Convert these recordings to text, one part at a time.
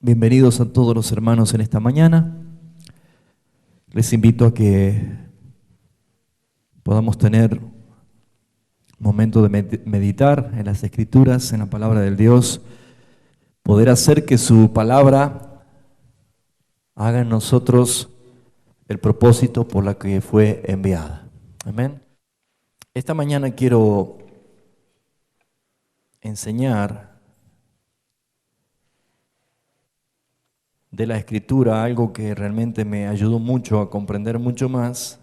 Bienvenidos a todos los hermanos en esta mañana. Les invito a que podamos tener un momento de meditar en las Escrituras, en la palabra del Dios, poder hacer que su palabra haga en nosotros el propósito por la que fue enviada. Amén. Esta mañana quiero enseñar de la Escritura algo que realmente me ayudó mucho a comprender mucho más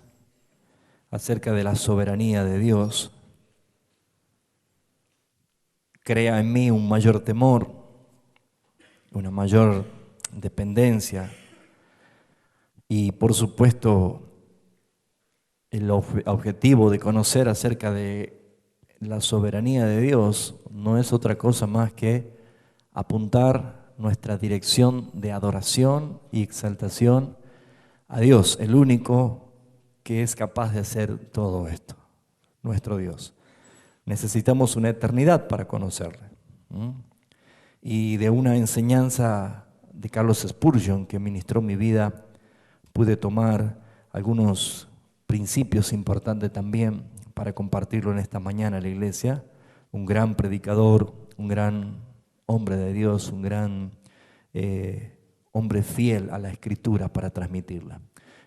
acerca de la soberanía de Dios. Crea en mí un mayor temor, una mayor dependencia y por supuesto el objetivo de conocer acerca de la soberanía de Dios no es otra cosa más que apuntar nuestra dirección de adoración y exaltación a Dios, el único que es capaz de hacer todo esto, nuestro Dios. Necesitamos una eternidad para conocerle. Y de una enseñanza de Carlos Spurgeon que ministró mi vida, pude tomar algunos principios importantes también para compartirlo en esta mañana en la iglesia. Un gran predicador, un gran hombre de Dios, un gran hombre fiel a la Escritura para transmitirla.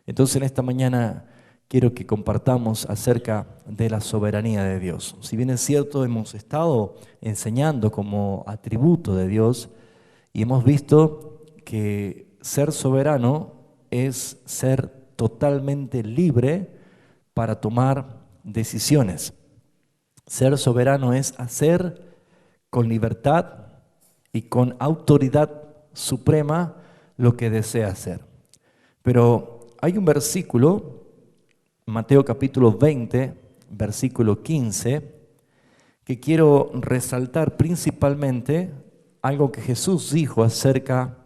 Entonces en esta mañana quiero que compartamos acerca de la soberanía de Dios. Si bien es cierto, hemos estado enseñando como atributo de Dios y hemos visto que ser soberano es ser totalmente libre para tomar decisiones. Ser soberano es hacer con libertad y con autoridad suprema lo que desea hacer. Pero hay un versículo, Mateo capítulo 20, versículo 15, que quiero resaltar principalmente algo que Jesús dijo acerca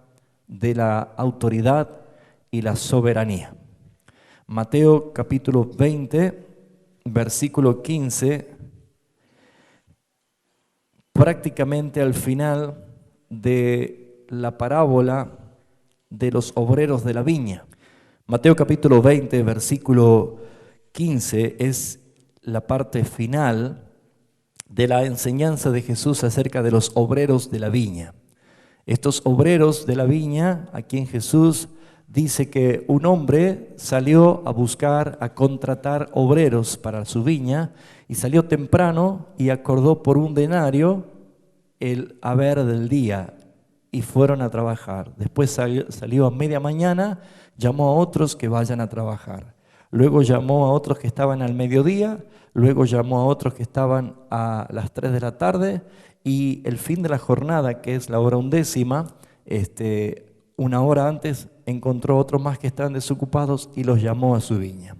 de la autoridad y la soberanía. Mateo capítulo 20, versículo 15, prácticamente al final de la parábola de los obreros de la viña. Mateo capítulo 20, versículo 15 es la parte final de la enseñanza de Jesús acerca de los obreros de la viña. Estos obreros de la viña, a quien Jesús dice que un hombre salió a buscar, a contratar obreros para su viña y salió temprano y acordó por un denario el haber del día y fueron a trabajar. Después salió a media mañana, llamó a otros que vayan a trabajar. Luego llamó a otros que estaban al mediodía, luego llamó a otros que estaban a las 3 de la tarde y el fin de la jornada, que es la hora 11, una hora antes encontró otros más que estaban desocupados y los llamó a su viña.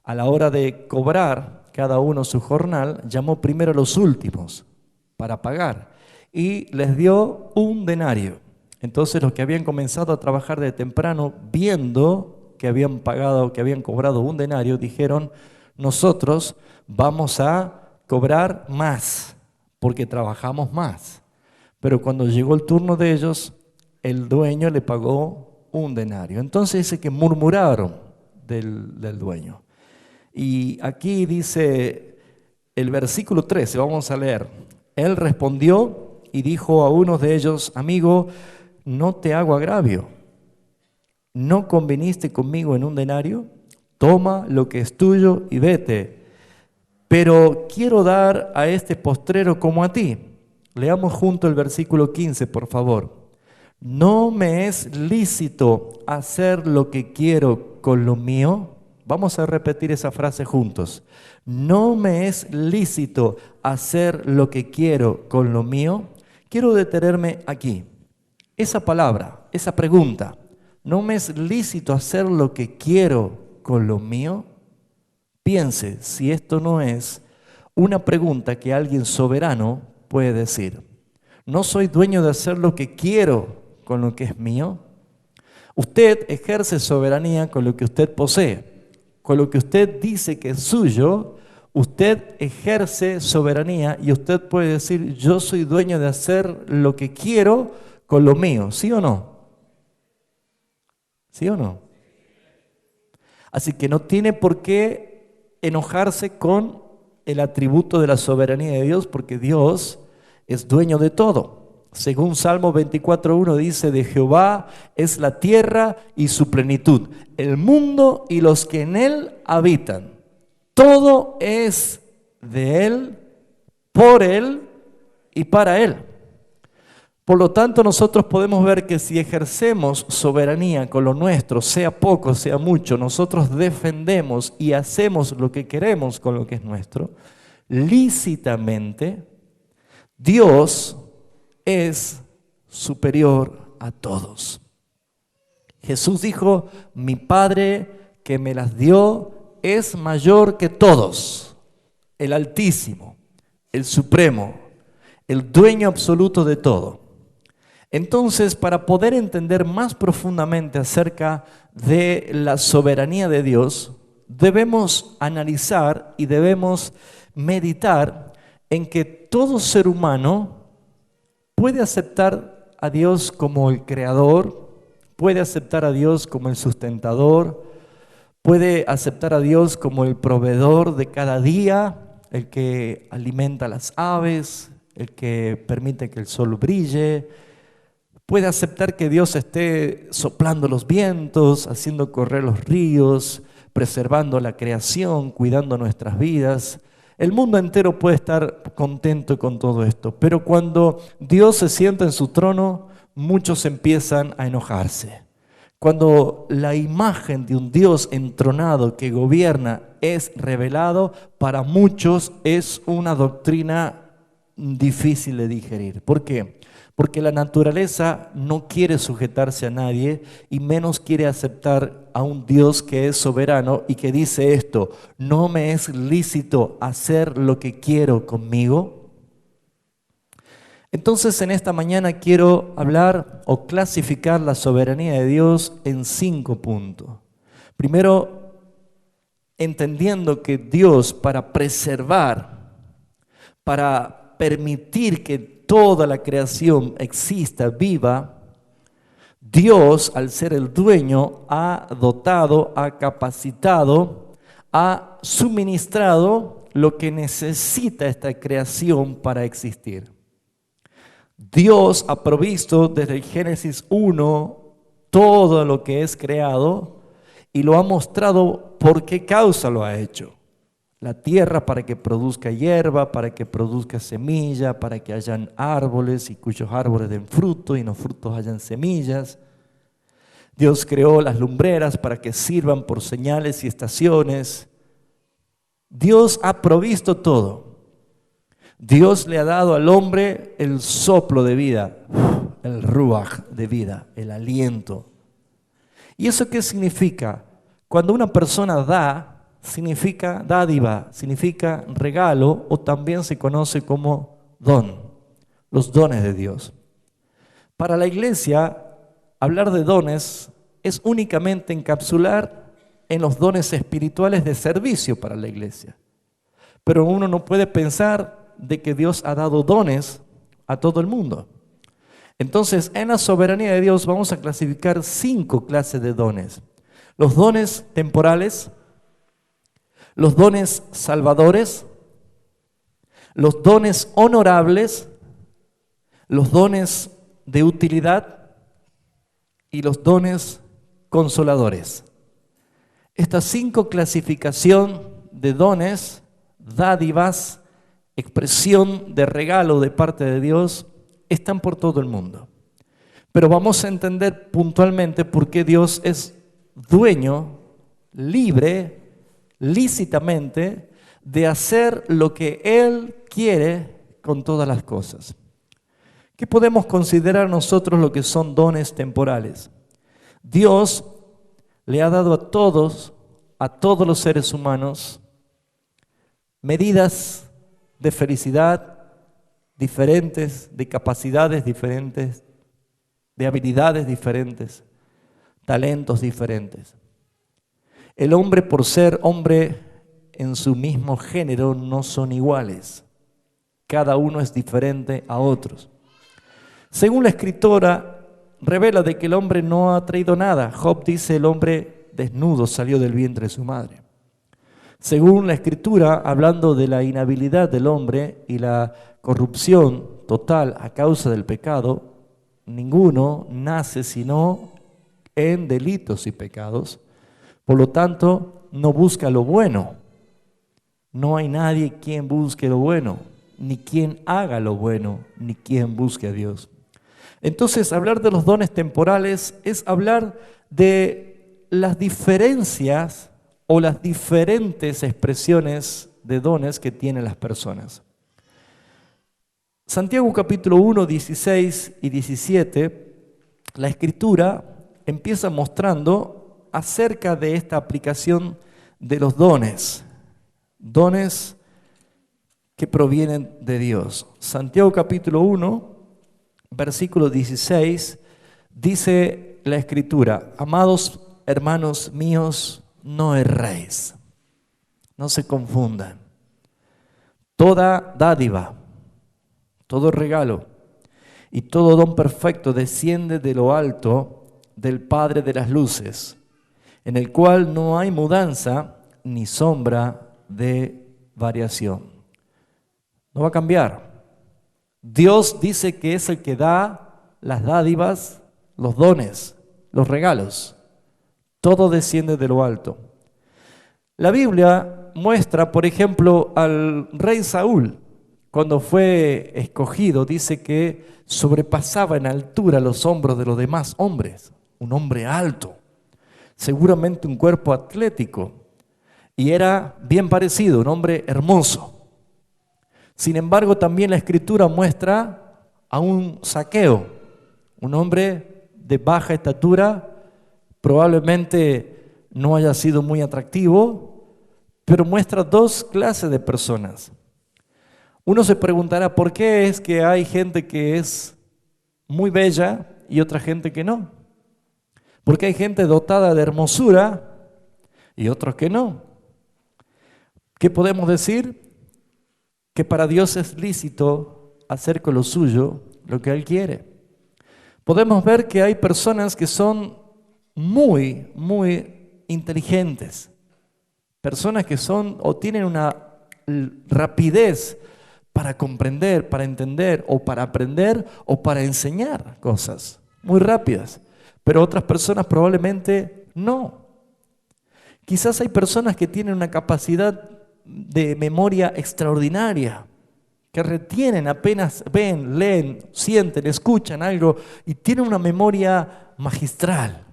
A la hora de cobrar cada uno su jornal, llamó primero a los últimos para pagar y les dio un denario. Entonces los que habían comenzado a trabajar de temprano, viendo que habían pagado, que habían cobrado un denario, dijeron: nosotros vamos a cobrar más porque trabajamos más. Pero cuando llegó el turno de ellos, el dueño le pagó un denario. Entonces dice que murmuraron del dueño. Y aquí dice el versículo 13, vamos a leer. Él respondió y dijo a uno de ellos: amigo, no te hago agravio. ¿No conviniste conmigo en un denario? Toma lo que es tuyo y vete. Pero quiero dar a este postrero como a ti. Leamos junto el versículo 15, por favor. ¿No me es lícito hacer lo que quiero con lo mío? Vamos a repetir esa frase juntos. ¿No me es lícito hacer lo que quiero con lo mío? Quiero detenerme aquí. Esa palabra, esa pregunta, ¿no me es lícito hacer lo que quiero con lo mío? Piense si esto no es una pregunta que alguien soberano puede decir. ¿No soy dueño de hacer lo que quiero con lo que es mío? Usted ejerce soberanía con lo que usted posee. Con lo que usted dice que es suyo, usted ejerce soberanía y usted puede decir: yo soy dueño de hacer lo que quiero con lo mío, ¿sí o no? ¿Sí o no? Así que no tiene por qué enojarse con el atributo de la soberanía de Dios, porque Dios es dueño de todo. Según Salmo 24:1 dice, de Jehová es la tierra y su plenitud, el mundo y los que en él habitan. Todo es de él, por él y para él. Por lo tanto, nosotros podemos ver que si ejercemos soberanía con lo nuestro, sea poco, sea mucho, nosotros defendemos y hacemos lo que queremos con lo que es nuestro, lícitamente, Dios es superior a todos. Jesús dijo, mi Padre que me las dio es mayor que todos, el Altísimo, el Supremo, el dueño absoluto de todo. Entonces, para poder entender más profundamente acerca de la soberanía de Dios, debemos analizar y debemos meditar en que todo ser humano puede aceptar a Dios como el creador, puede aceptar a Dios como el sustentador, puede aceptar a Dios como el proveedor de cada día, el que alimenta a las aves, el que permite que el sol brille. Puede aceptar que Dios esté soplando los vientos, haciendo correr los ríos, preservando la creación, cuidando nuestras vidas. El mundo entero puede estar contento con todo esto, pero cuando Dios se sienta en su trono, muchos empiezan a enojarse. Cuando la imagen de un Dios entronado que gobierna es revelado, para muchos es una doctrina difícil de digerir. ¿Por qué? Porque la naturaleza no quiere sujetarse a nadie y menos quiere aceptar a un Dios que es soberano y que dice esto, ¿no me es lícito hacer lo que quiero conmigo? Entonces en esta mañana quiero hablar o clasificar la soberanía de Dios en 5 puntos. Primero, entendiendo que Dios para preservar, para permitir que toda la creación exista, viva, Dios, al ser el dueño, ha dotado, ha capacitado, ha suministrado lo que necesita esta creación para existir. Dios ha provisto desde el Génesis 1 todo lo que es creado y lo ha mostrado por qué causa lo ha hecho. La tierra para que produzca hierba, para que produzca semilla, para que hayan árboles y cuyos árboles den fruto y en los frutos hayan semillas. Dios creó las lumbreras para que sirvan por señales y estaciones. Dios ha provisto todo. Dios le ha dado al hombre el soplo de vida, el ruaj de vida, el aliento. ¿Y eso qué significa? Cuando una persona da, significa dádiva, significa regalo o también se conoce como don, los dones de Dios. Para la iglesia, hablar de dones es únicamente encapsular en los dones espirituales de servicio para la iglesia. Pero uno no puede pensar de que Dios ha dado dones a todo el mundo. Entonces, en la soberanía de Dios vamos a clasificar 5 clases de dones. Los dones temporales, los dones salvadores, los dones honorables, los dones de utilidad y los dones consoladores. Estas 5 clasificaciones de dones, dádivas, expresión de regalo de parte de Dios, están por todo el mundo. Pero vamos a entender puntualmente por qué Dios es dueño, libre, lícitamente, de hacer lo que Él quiere con todas las cosas. ¿Qué podemos considerar nosotros lo que son dones temporales? Dios le ha dado a todos los seres humanos, medidas de felicidad diferentes, de capacidades diferentes, de habilidades diferentes, talentos diferentes. El hombre, por ser hombre en su mismo género, no son iguales. Cada uno es diferente a otros. Según la escritora, revela de que el hombre no ha traído nada. Job dice, el hombre desnudo salió del vientre de su madre. Según la escritura, hablando de la inhabilidad del hombre y la corrupción total a causa del pecado, ninguno nace sino en delitos y pecados. Por lo tanto, no busca lo bueno. No hay nadie quien busque lo bueno, ni quien haga lo bueno, ni quien busque a Dios. Entonces, hablar de los dones temporales es hablar de las diferencias o las diferentes expresiones de dones que tienen las personas. Santiago capítulo 1, 16 y 17, la Escritura empieza mostrando acerca de esta aplicación de los dones que provienen de Dios. Santiago capítulo 1, versículo 16, dice la Escritura, amados hermanos míos, no erréis, no se confundan. Toda dádiva, todo regalo y todo don perfecto desciende de lo alto del Padre de las luces, en el cual no hay mudanza ni sombra de variación. No va a cambiar. Dios dice que es el que da las dádivas, los dones, los regalos. Todo desciende de lo alto. La Biblia muestra, por ejemplo, al rey Saúl, cuando fue escogido, dice que sobrepasaba en altura los hombros de los demás hombres. Un hombre alto, seguramente un cuerpo atlético, y era bien parecido, un hombre hermoso. Sin embargo, también la Escritura muestra a un Zaqueo, un hombre de baja estatura, probablemente no haya sido muy atractivo, pero muestra dos clases de personas. Uno se preguntará, ¿por qué es que hay gente que es muy bella y otra gente que no? Porque hay gente dotada de hermosura y otros que no. ¿Qué podemos decir? Que para Dios es lícito hacer con lo suyo lo que Él quiere. Podemos ver que hay personas que son muy inteligentes, personas que son o tienen una rapidez para comprender, para entender o para aprender o para enseñar cosas muy rápidas, pero otras personas probablemente no. Quizás hay personas que tienen una capacidad de memoria extraordinaria, que retienen apenas ven, leen, sienten, escuchan algo y tienen una memoria magistral.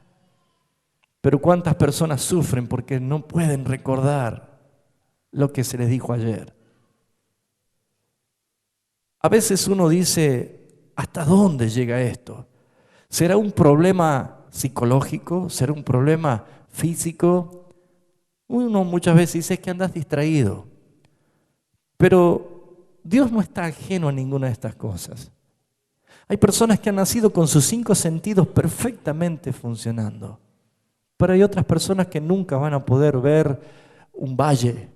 Pero ¿cuántas personas sufren porque no pueden recordar lo que se les dijo ayer? A veces uno dice, ¿hasta dónde llega esto? ¿Será un problema psicológico? ¿Será un problema físico? Uno muchas veces dice que andas distraído, pero Dios no está ajeno a ninguna de estas cosas. Hay personas que han nacido con sus 5 sentidos perfectamente funcionando, pero hay otras personas que nunca van a poder ver un valle,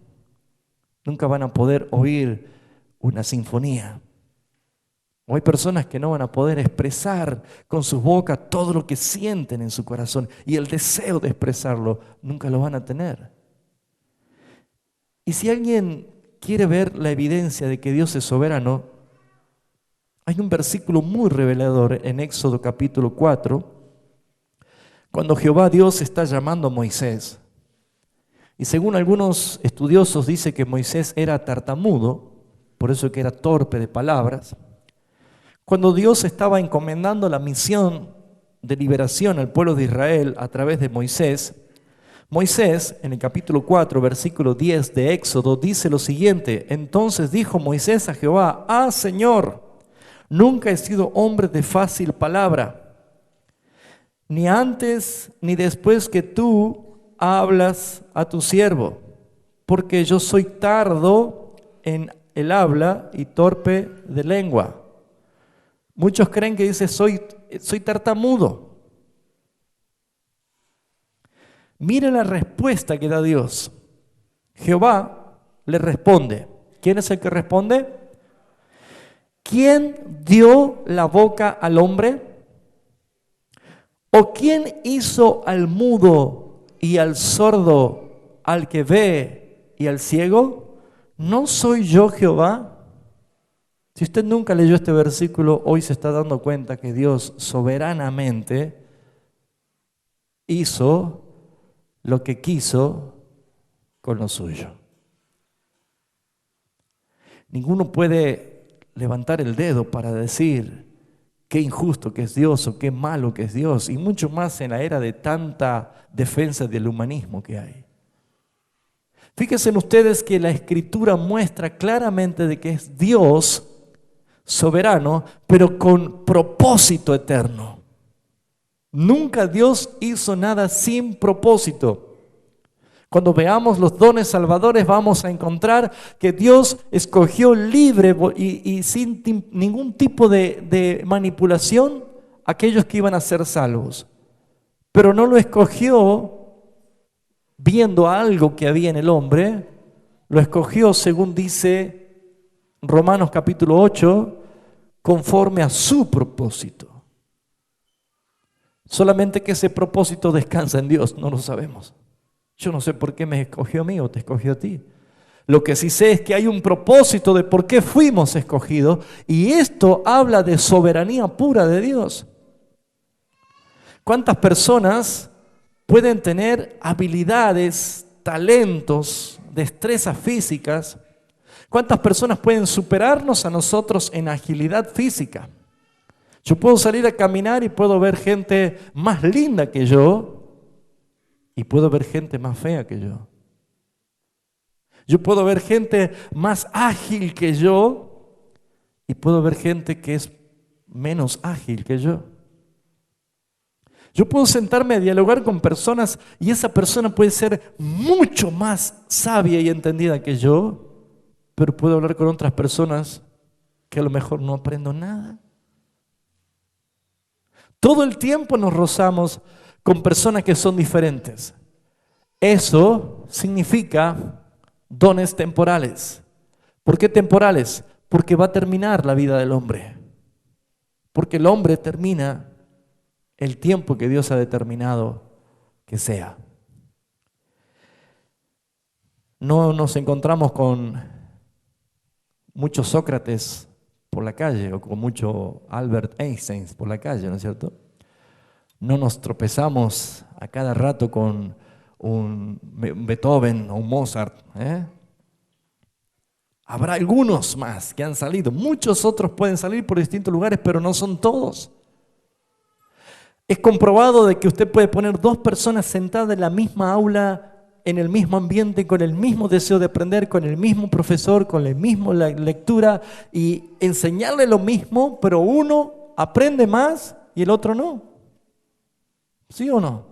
nunca van a poder oír una sinfonía. O hay personas que no van a poder expresar con sus bocas todo lo que sienten en su corazón y el deseo de expresarlo nunca lo van a tener. Y si alguien quiere ver la evidencia de que Dios es soberano, hay un versículo muy revelador en Éxodo capítulo 4, cuando Jehová Dios está llamando a Moisés. Y según algunos estudiosos dice que Moisés era tartamudo, por eso que era torpe de palabras. Cuando Dios estaba encomendando la misión de liberación al pueblo de Israel a través de Moisés, Moisés, en el capítulo 4, versículo 10 de Éxodo, dice lo siguiente: entonces dijo Moisés a Jehová, Señor, nunca he sido hombre de fácil palabra, ni antes ni después que tú hablas a tu siervo, porque yo soy tardo en el habla y torpe de lengua. Muchos creen que dice, soy tartamudo. Mire la respuesta que da Dios. Jehová le responde. ¿Quién es el que responde? ¿quién dio la boca al hombre? ¿O quién hizo al mudo y al sordo, al que ve y al ciego? ¿No soy yo Jehová? Si usted nunca leyó este versículo, hoy se está dando cuenta que Dios soberanamente hizo lo que quiso con lo suyo. Ninguno puede levantar el dedo para decir qué injusto que es Dios o qué malo que es Dios, y mucho más en la era de tanta defensa del humanismo que hay. Fíjense en ustedes que la Escritura muestra claramente de que es Dios soberano, pero con propósito eterno. Nunca Dios hizo nada sin propósito. Cuando veamos los dones salvadores vamos a encontrar que Dios escogió libre y sin ningún tipo de manipulación a aquellos que iban a ser salvos. Pero no lo escogió viendo algo que había en el hombre, lo escogió, según dice Romanos capítulo 8, conforme a su propósito. Solamente que ese propósito descansa en Dios, no lo sabemos. Yo no sé por qué me escogió a mí o te escogió a ti. Lo que sí sé es que hay un propósito de por qué fuimos escogidos, y esto habla de soberanía pura de Dios. ¿Cuántas personas pueden tener habilidades, talentos, destrezas físicas? ¿Cuántas personas pueden superarnos a nosotros en agilidad física? Yo puedo salir a caminar y puedo ver gente más linda que yo, y puedo ver gente más fea que yo. Yo puedo ver gente más ágil que yo, y puedo ver gente que es menos ágil que yo. Yo puedo sentarme a dialogar con personas y esa persona puede ser mucho más sabia y entendida que yo, pero puedo hablar con otras personas que a lo mejor no aprendo nada. Todo el tiempo nos rozamos con personas que son diferentes. Eso significa dones temporales. ¿Por qué temporales? Porque va a terminar la vida del hombre. Porque el hombre termina el tiempo que Dios ha determinado que sea. No nos encontramos con muchos Sócrates por la calle o con mucho Albert Einstein por la calle, ¿no es cierto? No nos tropezamos a cada rato con un Beethoven o un Mozart, ¿eh? Habrá algunos más que han salido, muchos otros pueden salir por distintos lugares, pero no son todos. Es comprobado de que usted puede poner dos personas sentadas en la misma aula, en el mismo ambiente, con el mismo deseo de aprender, con el mismo profesor, con la misma lectura, y enseñarle lo mismo, pero uno aprende más y el otro no. ¿Sí o no?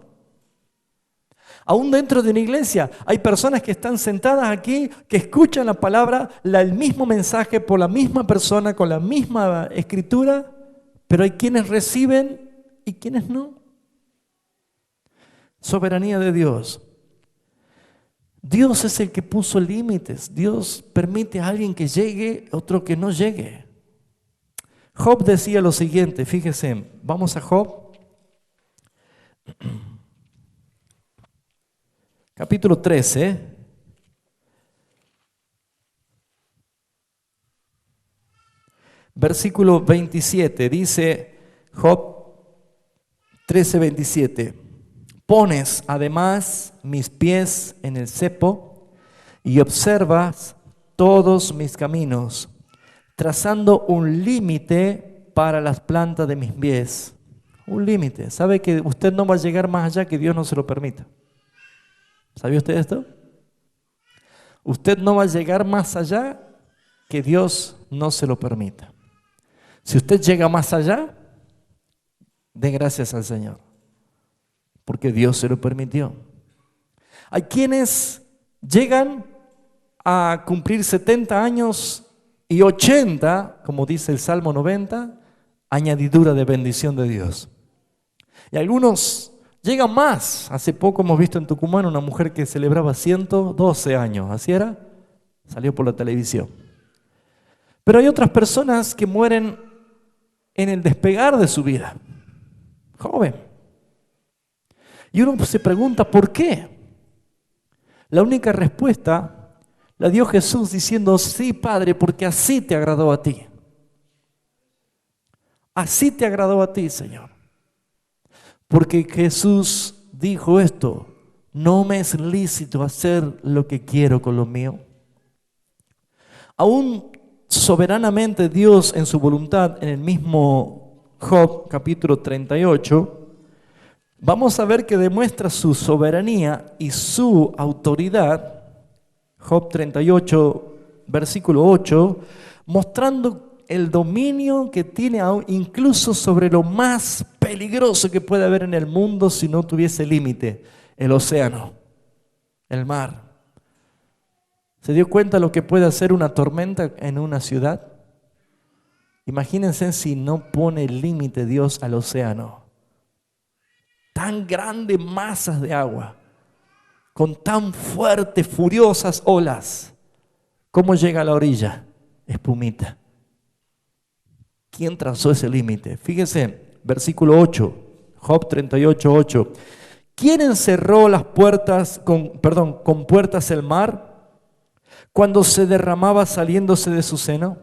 Aún dentro de una iglesia hay personas que están sentadas aquí, que escuchan la palabra, el mismo mensaje por la misma persona, con la misma escritura, pero hay quienes reciben y quienes no. Soberanía de Dios. Dios es el que puso límites. Dios permite a alguien que llegue, otro que no llegue. Job decía lo siguiente, fíjese, vamos a Job. Capítulo 13. Versículo 27, dice Job 13:27. Pones además mis pies en el cepo y observas todos mis caminos, trazando un límite para las plantas de mis pies. Un límite. ¿Sabe que usted no va a llegar más allá que Dios no se lo permita? ¿Sabía usted esto? Usted no va a llegar más allá que Dios no se lo permita. Si usted llega más allá, dé gracias al Señor, porque Dios se lo permitió. Hay quienes llegan a cumplir 70 años y 80, como dice el Salmo 90, añadidura de bendición de Dios. Y algunos llegan más. Hace poco hemos visto en Tucumán una mujer que celebraba 112 años, ¿así era? Salió por la televisión. Pero hay otras personas que mueren en el despegar de su vida, joven. Y uno se pregunta, ¿por qué? La única respuesta la dio Jesús diciendo, sí, Padre, porque así te agradó a ti. Así te agradó a ti, Señor. Porque Jesús dijo esto, no me es lícito hacer lo que quiero con lo mío. Aún soberanamente Dios en su voluntad, en el mismo Job capítulo 38, vamos a ver que demuestra su soberanía y su autoridad. Job 38, versículo 8, mostrando el dominio que tiene incluso sobre lo más peligroso que puede haber en el mundo si no tuviese límite, el océano, el mar. ¿Se dio cuenta lo que puede hacer una tormenta en una ciudad? Imagínense si no pone límite Dios al océano. Tan grandes masas de agua, con tan fuertes, furiosas olas. ¿Cómo llega a la orilla? Espumita. ¿Quién trazó ese límite? Fíjense, versículo 8, Job 38, 8. ¿Quién encerró las puertas, con puertas el mar cuando se derramaba saliéndose de su seno?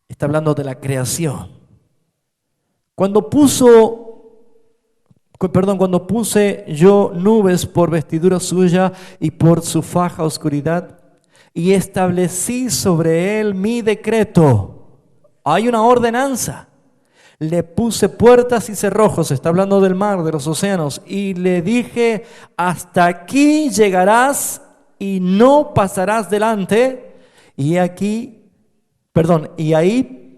Está hablando de la creación. Cuando puse yo nubes por vestidura suya y por su faja oscuridad, y establecí sobre él mi decreto. Hay una ordenanza. Le puse puertas y cerrojos, está hablando del mar, de los océanos, y le dije, hasta aquí llegarás y no pasarás delante, y ahí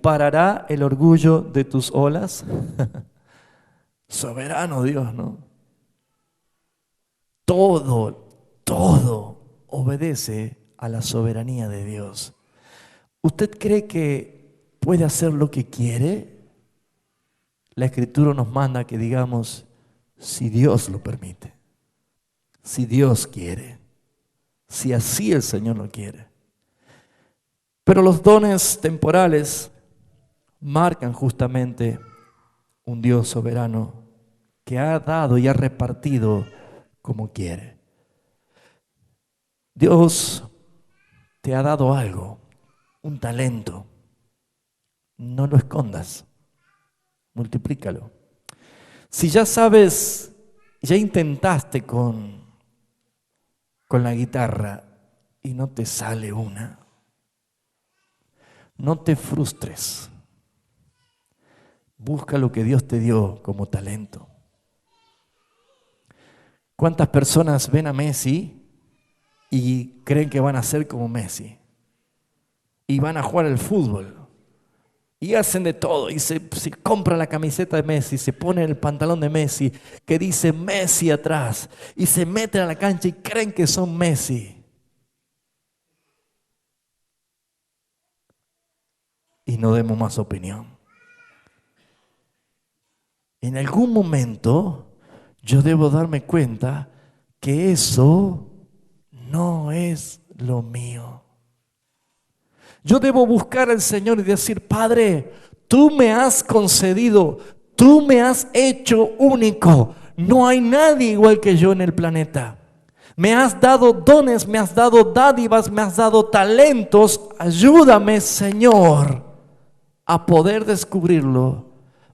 parará el orgullo de tus olas. Soberano Dios, ¿no? Todo obedece a la soberanía de Dios. ¿Usted cree que puede hacer lo que quiere? La Escritura nos manda que digamos, si Dios lo permite, si Dios quiere, si así el Señor lo quiere. Pero los dones temporales marcan justamente un Dios soberano que ha dado y ha repartido como quiere. Dios te ha dado algo, un talento. No lo escondas, multiplícalo. Si ya sabes, ya intentaste con la guitarra y no te sale una, no te frustres. Busca lo que Dios te dio como talento. ¿Cuántas personas ven a Messi y creen que van a ser como Messi? Y van a jugar al fútbol. Y hacen de todo. Y se compran la camiseta de Messi, se ponen el pantalón de Messi, que dice Messi atrás. Y se meten a la cancha y creen que son Messi. Y no demos más opinión. En algún momento yo debo darme cuenta que eso no es lo mío. Yo debo buscar al Señor y decir, Padre, tú me has concedido, tú me has hecho único. No hay nadie igual que yo en el planeta. Me has dado dones, me has dado dádivas, me has dado talentos. Ayúdame, Señor, a poder descubrirlo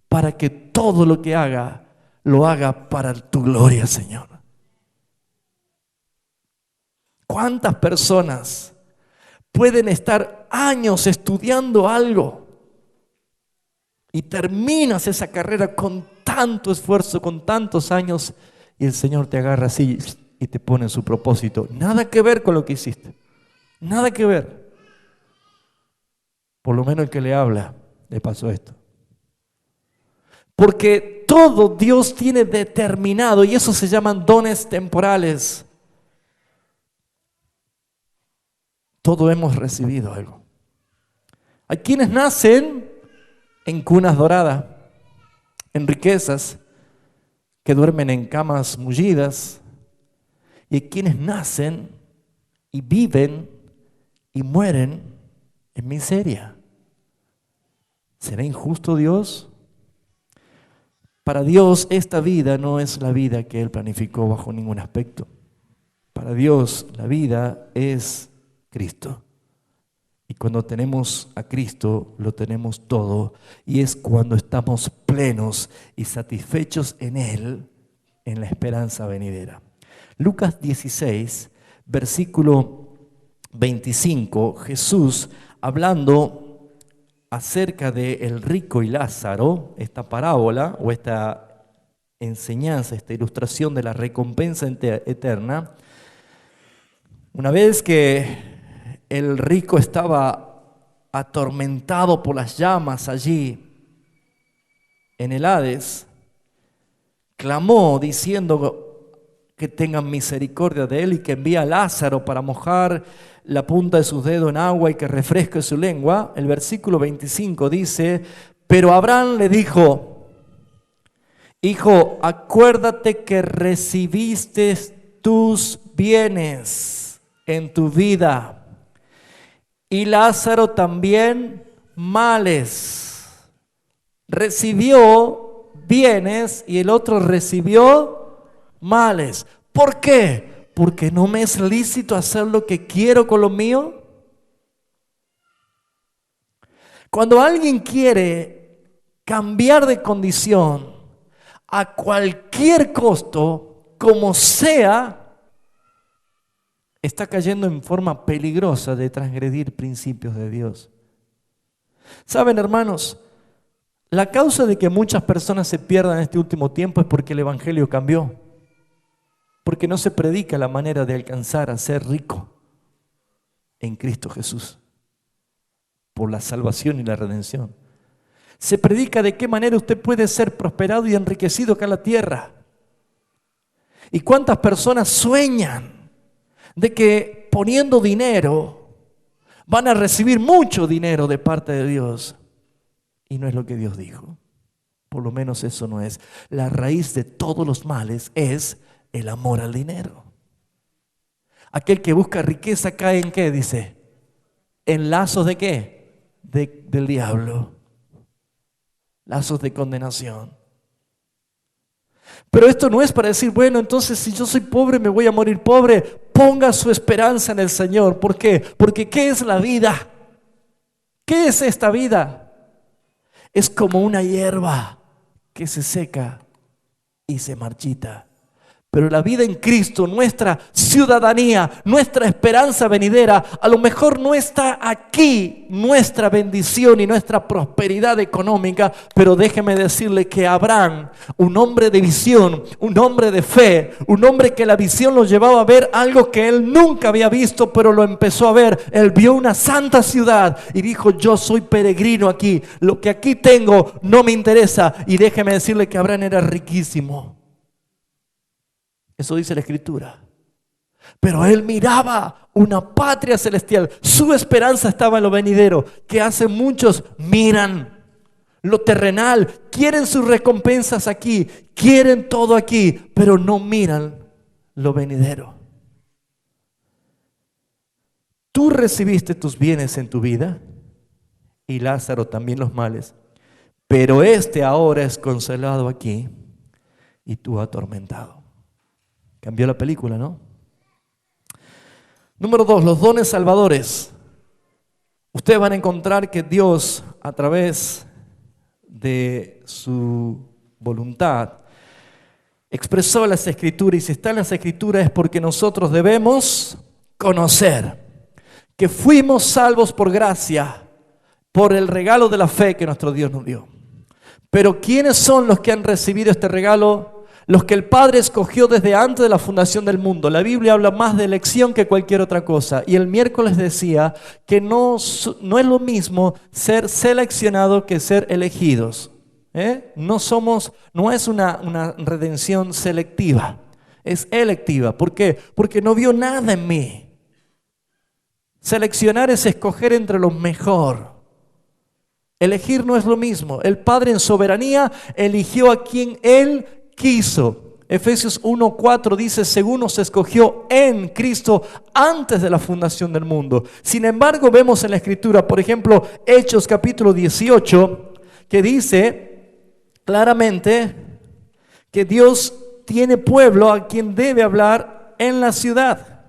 para que todo lo que haga, lo haga para tu gloria, Señor. ¿Cuántas personas pueden estar años estudiando algo y terminas esa carrera con tanto esfuerzo, con tantos años, y el Señor te agarra así y te pone en su propósito? Nada que ver con lo que hiciste, nada que ver. Por lo menos el que le habla le pasó esto. Porque todo Dios tiene determinado, y eso se llaman dones temporales. Todos hemos recibido algo. Hay quienes nacen en cunas doradas, en riquezas, que duermen en camas mullidas. Y hay quienes nacen y viven y mueren en miseria. ¿Será injusto Dios? Para Dios esta vida no es la vida que Él planificó bajo ningún aspecto. Para Dios la vida es Cristo. Y cuando tenemos a Cristo, lo tenemos todo. Y es cuando estamos plenos y satisfechos en Él, en la esperanza venidera. Lucas 16, versículo 25, Jesús hablando acerca de el rico y Lázaro, esta parábola o esta enseñanza, esta ilustración de la recompensa eterna. Una vez que el rico estaba atormentado por las llamas allí en el Hades, clamó diciendo que tengan misericordia de él y que envía a Lázaro para mojar la punta de sus dedos en agua y que refresque su lengua. El versículo 25 dice: pero Abraham le dijo: hijo, acuérdate que recibiste tus bienes en tu vida y Lázaro también males. Recibió bienes y el otro recibió males. ¿Por qué? Porque no me es lícito hacer lo que quiero con lo mío. Cuando alguien quiere cambiar de condición a cualquier costo, como sea, está cayendo en forma peligrosa de transgredir principios de Dios. ¿Saben, hermanos? La causa de que muchas personas se pierdan en este último tiempo es porque el evangelio cambió. Porque no se predica la manera de alcanzar a ser rico en Cristo Jesús por la salvación y la redención. Se predica de qué manera usted puede ser prosperado y enriquecido acá en la tierra. Y cuántas personas sueñan de que poniendo dinero van a recibir mucho dinero de parte de Dios. Y no es lo que Dios dijo. Por lo menos eso no es. La raíz de todos los males es el amor al dinero. Aquel que busca riqueza cae en ¿qué? Dice, en lazos de ¿qué? Del diablo. Lazos de condenación. Pero esto no es para decir, bueno, entonces si yo soy pobre me voy a morir pobre. Ponga su esperanza en el Señor. ¿Por qué? Porque ¿qué es la vida? ¿Qué es esta vida? Es como una hierba que se seca y se marchita. Pero la vida en Cristo, nuestra ciudadanía, nuestra esperanza venidera, a lo mejor no está aquí nuestra bendición y nuestra prosperidad económica, pero déjeme decirle que Abraham, un hombre de visión, un hombre de fe, un hombre que la visión lo llevaba a ver algo que él nunca había visto, pero lo empezó a ver. Él vio una santa ciudad y dijo, yo soy peregrino aquí, lo que aquí tengo no me interesa. Y déjeme decirle que Abraham era riquísimo. Eso dice la Escritura. Pero él miraba una patria celestial. Su esperanza estaba en lo venidero, que hace muchos miran lo terrenal, quieren sus recompensas aquí, quieren todo aquí, pero no miran lo venidero. Tú recibiste tus bienes en tu vida y Lázaro también los males, pero este ahora es consolado aquí y tú atormentado. Cambió la película, ¿no? Número 2, los dones salvadores. Ustedes van a encontrar que Dios, a través de su voluntad, expresó las Escrituras, y si está en las Escrituras es porque nosotros debemos conocer que fuimos salvos por gracia, por el regalo de la fe que nuestro Dios nos dio. Pero ¿quiénes son los que han recibido este regalo? Los que el Padre escogió desde antes de la fundación del mundo. La Biblia habla más de elección que cualquier otra cosa. Y el miércoles decía que no es lo mismo ser seleccionado que ser elegidos. No es una redención selectiva, es electiva. ¿Por qué? Porque no vio nada en mí. Seleccionar es escoger entre lo mejor. Elegir no es lo mismo. El Padre en soberanía eligió a quien Él quiso. Efesios 1:4 dice, según nos escogió en Cristo antes de la fundación del mundo. Sin embargo, vemos en la Escritura, por ejemplo, Hechos capítulo 18, que dice claramente que Dios tiene pueblo a quien debe hablar en la ciudad.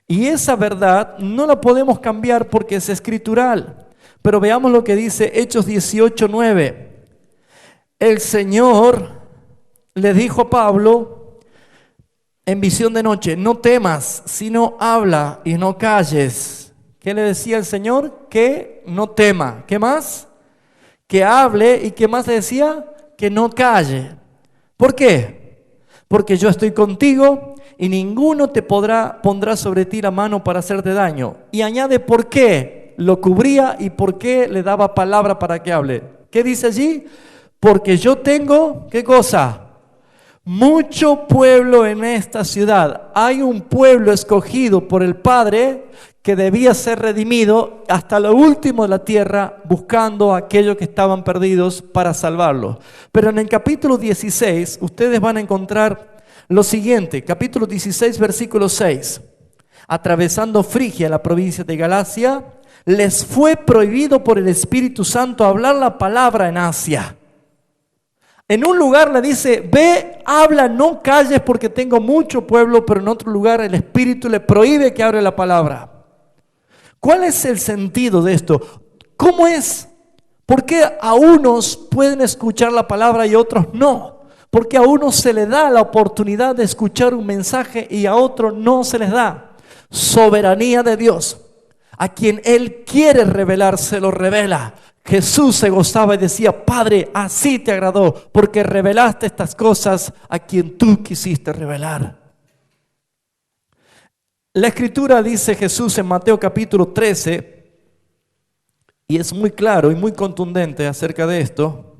Y esa verdad no la podemos cambiar porque es escritural. Pero veamos lo que dice Hechos 18:9. El Señor le dijo a Pablo en visión de noche, no temas, sino habla y no calles. ¿Qué le decía el Señor? Que no tema. ¿Qué más? Que hable. ¿Y qué más le decía? Que no calle. ¿Por qué? Porque yo estoy contigo y ninguno te pondrá sobre ti la mano para hacerte daño. Y añade por qué lo cubría y por qué le daba palabra para que hable. ¿Qué dice allí? Porque yo tengo, ¿qué cosa? Mucho pueblo en esta ciudad. Hay un pueblo escogido por el Padre que debía ser redimido hasta lo último de la tierra, buscando a aquellos que estaban perdidos para salvarlos. Pero en el capítulo 16 ustedes van a encontrar lo siguiente, capítulo 16, versículo 6. Atravesando Frigia, la provincia de Galacia, les fue prohibido por el Espíritu Santo hablar la palabra en Asia. En un lugar le dice, ve, habla, no calles porque tengo mucho pueblo, pero en otro lugar el Espíritu le prohíbe que hable la palabra. ¿Cuál es el sentido de esto? ¿Cómo es? ¿Por qué a unos pueden escuchar la palabra y a otros no? Porque a unos se les da la oportunidad de escuchar un mensaje y a otros no se les da. Soberanía de Dios. A quien Él quiere revelar, se lo revela. Jesús se gozaba y decía, Padre, así te agradó, porque revelaste estas cosas a quien tú quisiste revelar. La Escritura dice Jesús en Mateo capítulo 13, y es muy claro y muy contundente acerca de esto.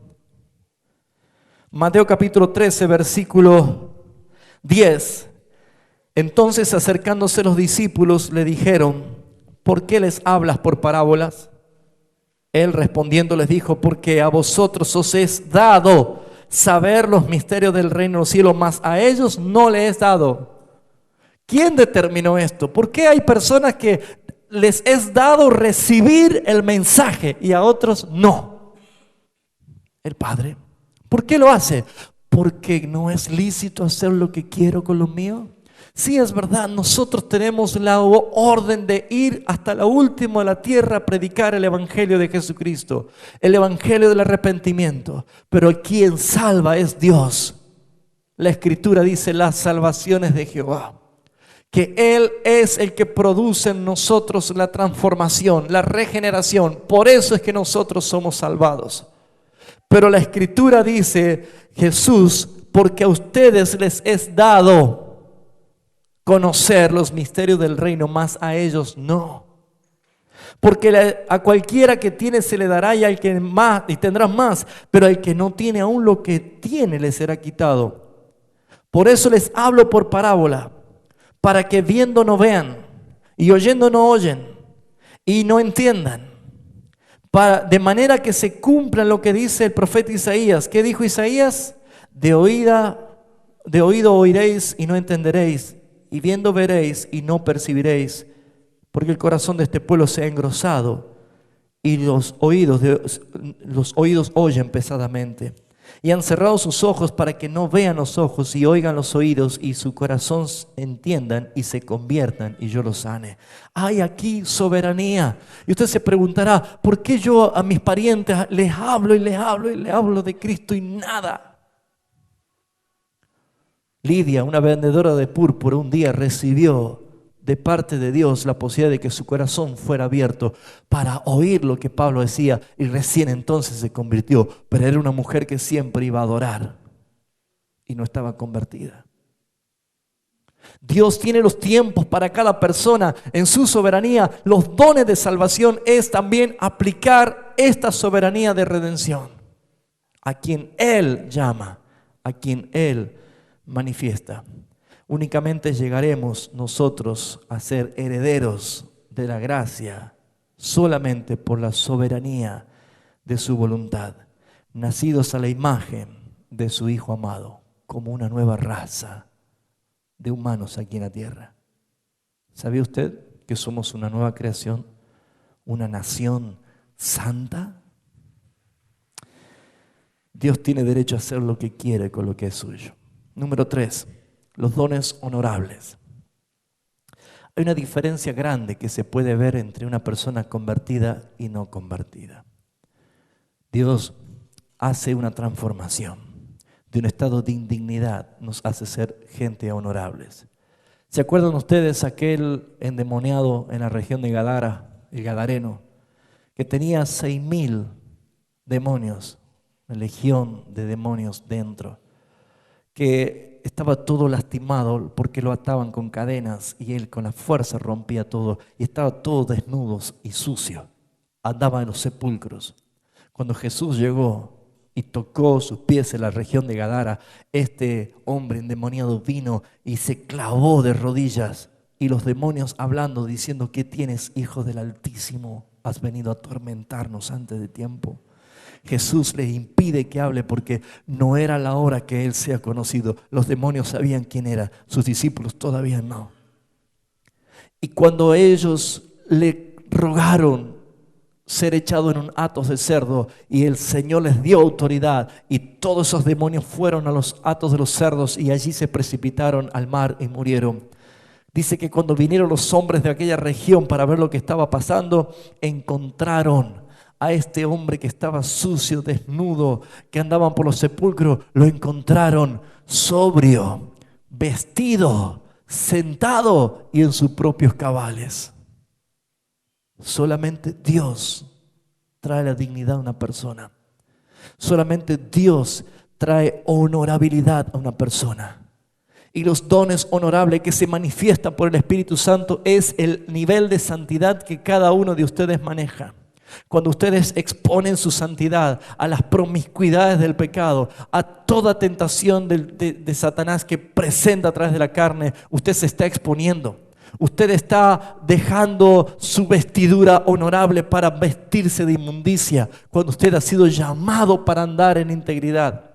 Mateo capítulo 13, versículo 10. Entonces acercándose los discípulos le dijeron, ¿por qué les hablas por parábolas? Él respondiendo les dijo, porque a vosotros os es dado saber los misterios del reino de los cielos, mas a ellos no les es dado. ¿Quién determinó esto? ¿Por qué hay personas que les es dado recibir el mensaje y a otros no? El Padre. ¿Por qué lo hace? Porque no es lícito hacer lo que quiero con lo mío. Sí, es verdad, nosotros tenemos la orden de ir hasta lo último de la tierra a predicar el Evangelio de Jesucristo, el Evangelio del arrepentimiento, pero quien salva es Dios. La Escritura dice, la salvación es de Jehová, que Él es el que produce en nosotros la transformación, la regeneración. Por eso es que nosotros somos salvados. Pero la Escritura dice, Jesús, porque a ustedes les es dado conocer los misterios del reino, más a ellos no. Porque a cualquiera que tiene se le dará y al que más y tendrás más, pero al que no tiene aún lo que tiene le será quitado. Por eso les hablo por parábola, para que viendo no vean y oyendo no oyen y no entiendan. De manera que se cumpla lo que dice el profeta Isaías. ¿Qué dijo Isaías? De oído oiréis y no entenderéis, y viendo veréis y no percibiréis, porque el corazón de este pueblo se ha engrosado y los oídos oyen pesadamente, y han cerrado sus ojos para que no vean los ojos y oigan los oídos y su corazón entiendan y se conviertan y yo los sane. Hay aquí soberanía. Y usted se preguntará, ¿por qué yo a mis parientes les hablo y les hablo y les hablo de Cristo y nada? Lidia, una vendedora de púrpura, un día recibió de parte de Dios la posibilidad de que su corazón fuera abierto para oír lo que Pablo decía, y recién entonces se convirtió. Pero era una mujer que siempre iba a adorar y no estaba convertida. Dios tiene los tiempos para cada persona en su soberanía. Los dones de salvación es también aplicar esta soberanía de redención a quien Él llama, a quien Él manifiesta. Únicamente llegaremos nosotros a ser herederos de la gracia solamente por la soberanía de su voluntad, nacidos a la imagen de su Hijo amado. como una nueva raza de humanos aquí en la tierra. ¿Sabía usted que somos una nueva creación, una nación santa? Dios tiene derecho a hacer lo que quiere con lo que es suyo. Número 3, los dones honorables. Hay una diferencia grande que se puede ver entre una persona convertida y no convertida. Dios hace una transformación de un estado de indignidad, nos hace ser gente honorables. ¿Se acuerdan ustedes aquel endemoniado en la región de Gadara, el gadareno, que tenía 6.000 demonios, una legión de demonios dentro, que estaba todo lastimado porque lo ataban con cadenas y él con la fuerza rompía todo y estaba todo desnudo y sucio, andaba en los sepulcros? Cuando Jesús llegó y tocó sus pies en la región de Gadara, este hombre endemoniado vino y se clavó de rodillas, y los demonios hablando, diciendo: ¿qué tienes, hijo del Altísimo? ¿Has venido a atormentarnos antes de tiempo? Jesús le impide que hable porque no era la hora que él sea conocido. Los demonios sabían quién era, sus discípulos todavía no. Y cuando ellos le rogaron ser echado en un hatos de cerdo, y el Señor les dio autoridad, y todos esos demonios fueron a los hatos de los cerdos y allí se precipitaron al mar y murieron. Dice que cuando vinieron los hombres de aquella región para ver lo que estaba pasando, encontraron a este hombre que estaba sucio, desnudo, que andaban por los sepulcros, lo encontraron sobrio, vestido, sentado y en sus propios cabales. Solamente Dios trae la dignidad a una persona. Solamente Dios trae honorabilidad a una persona. Y los dones honorables que se manifiestan por el Espíritu Santo es el nivel de santidad que cada uno de ustedes maneja. Cuando ustedes exponen su santidad a las promiscuidades del pecado, a toda tentación de Satanás que presenta a través de la carne, usted se está exponiendo. Usted está dejando su vestidura honorable para vestirse de inmundicia, cuando usted ha sido llamado para andar en integridad.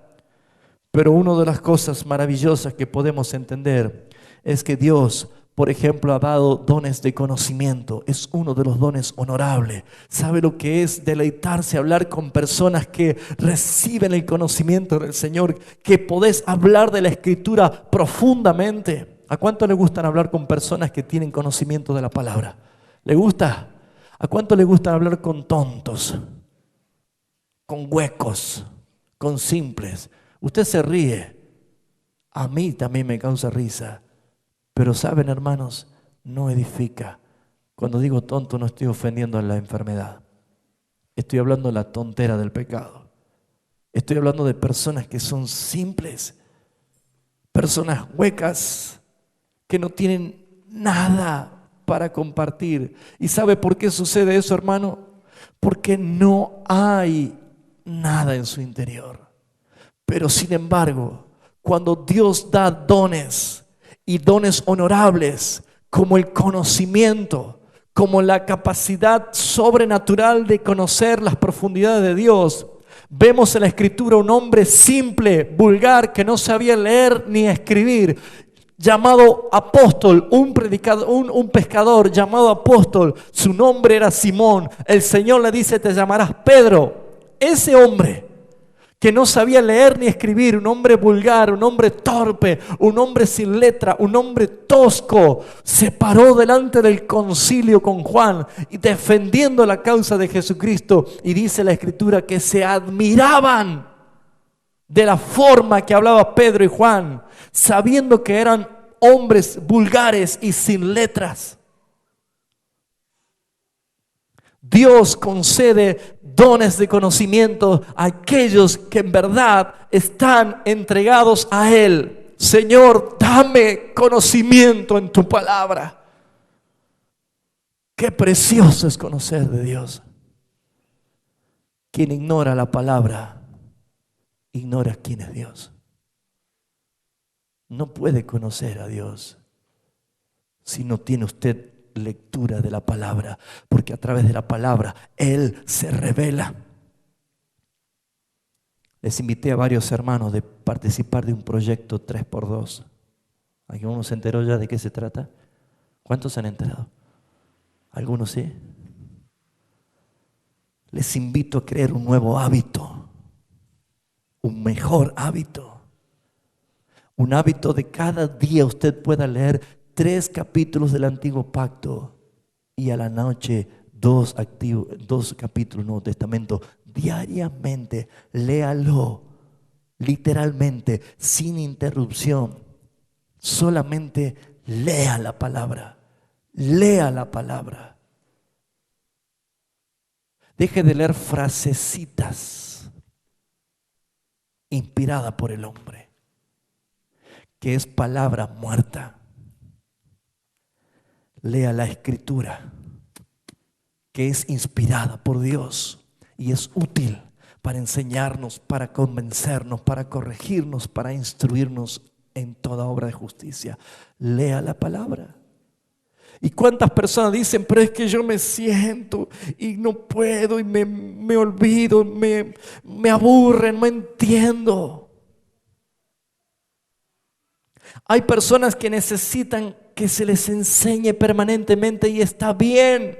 Pero una de las cosas maravillosas que podemos entender es que Dios, por ejemplo, ha dado dones de conocimiento. Es uno de los dones honorables. ¿Sabe lo que es deleitarse, hablar con personas que reciben el conocimiento del Señor? Que podés hablar de la Escritura profundamente. ¿A cuánto le gustan hablar con personas que tienen conocimiento de la palabra? ¿Le gusta? ¿A cuánto le gusta hablar con tontos? Con huecos, con simples. Usted se ríe. A mí también me causa risa. Pero saben, hermanos, no edifica. Cuando digo tonto no estoy ofendiendo a la enfermedad. Estoy hablando de la tontera del pecado. Estoy hablando de personas que son simples. Personas huecas que no tienen nada para compartir. ¿Y sabe por qué sucede eso, hermano? Porque no hay nada en su interior. Pero sin embargo, cuando Dios da dones y dones honorables, como el conocimiento, como la capacidad sobrenatural de conocer las profundidades de Dios, vemos en la Escritura un hombre simple, vulgar, que no sabía leer ni escribir, llamado apóstol, un predicador, un pescador llamado apóstol. Su nombre era Simón. El Señor le dice: te llamarás Pedro. Ese hombre que no sabía leer ni escribir, un hombre vulgar, un hombre torpe, un hombre sin letra, un hombre tosco, se paró delante del concilio con Juan y defendiendo la causa de Jesucristo, y dice la Escritura que se admiraban de la forma que hablaba Pedro y Juan, sabiendo que eran hombres vulgares y sin letras. Dios concede dones de conocimiento a aquellos que en verdad están entregados a Él. Señor, dame conocimiento en tu palabra. Qué precioso es conocer de Dios. Quien ignora la palabra, ignora quién es Dios. No puede conocer a Dios si no tiene usted lectura de la palabra, porque a través de la palabra Él se revela. Les invité a varios hermanos de participar de un proyecto 3x2. ¿Alguno se enteró ya de qué se trata? ¿Cuántos se han enterado? ¿Algunos sí? Les invito a crear un nuevo hábito, un mejor hábito. Un hábito de cada día usted pueda leer 3 capítulos del Antiguo Pacto y a la noche 2 capítulos del Nuevo Testamento. Diariamente, léalo, literalmente, sin interrupción. Solamente lea la palabra, lea la palabra. Deje de leer frasecitas inspiradas por el hombre, que es palabra muerta. Lea la Escritura, que es inspirada por Dios y es útil para enseñarnos, para convencernos, para corregirnos, para instruirnos en toda obra de justicia. Lea la palabra. ¿Y cuántas personas dicen, pero es que yo me siento y no puedo y me olvido, me aburren, no entiendo? Hay personas que necesitan que se les enseñe permanentemente y está bien.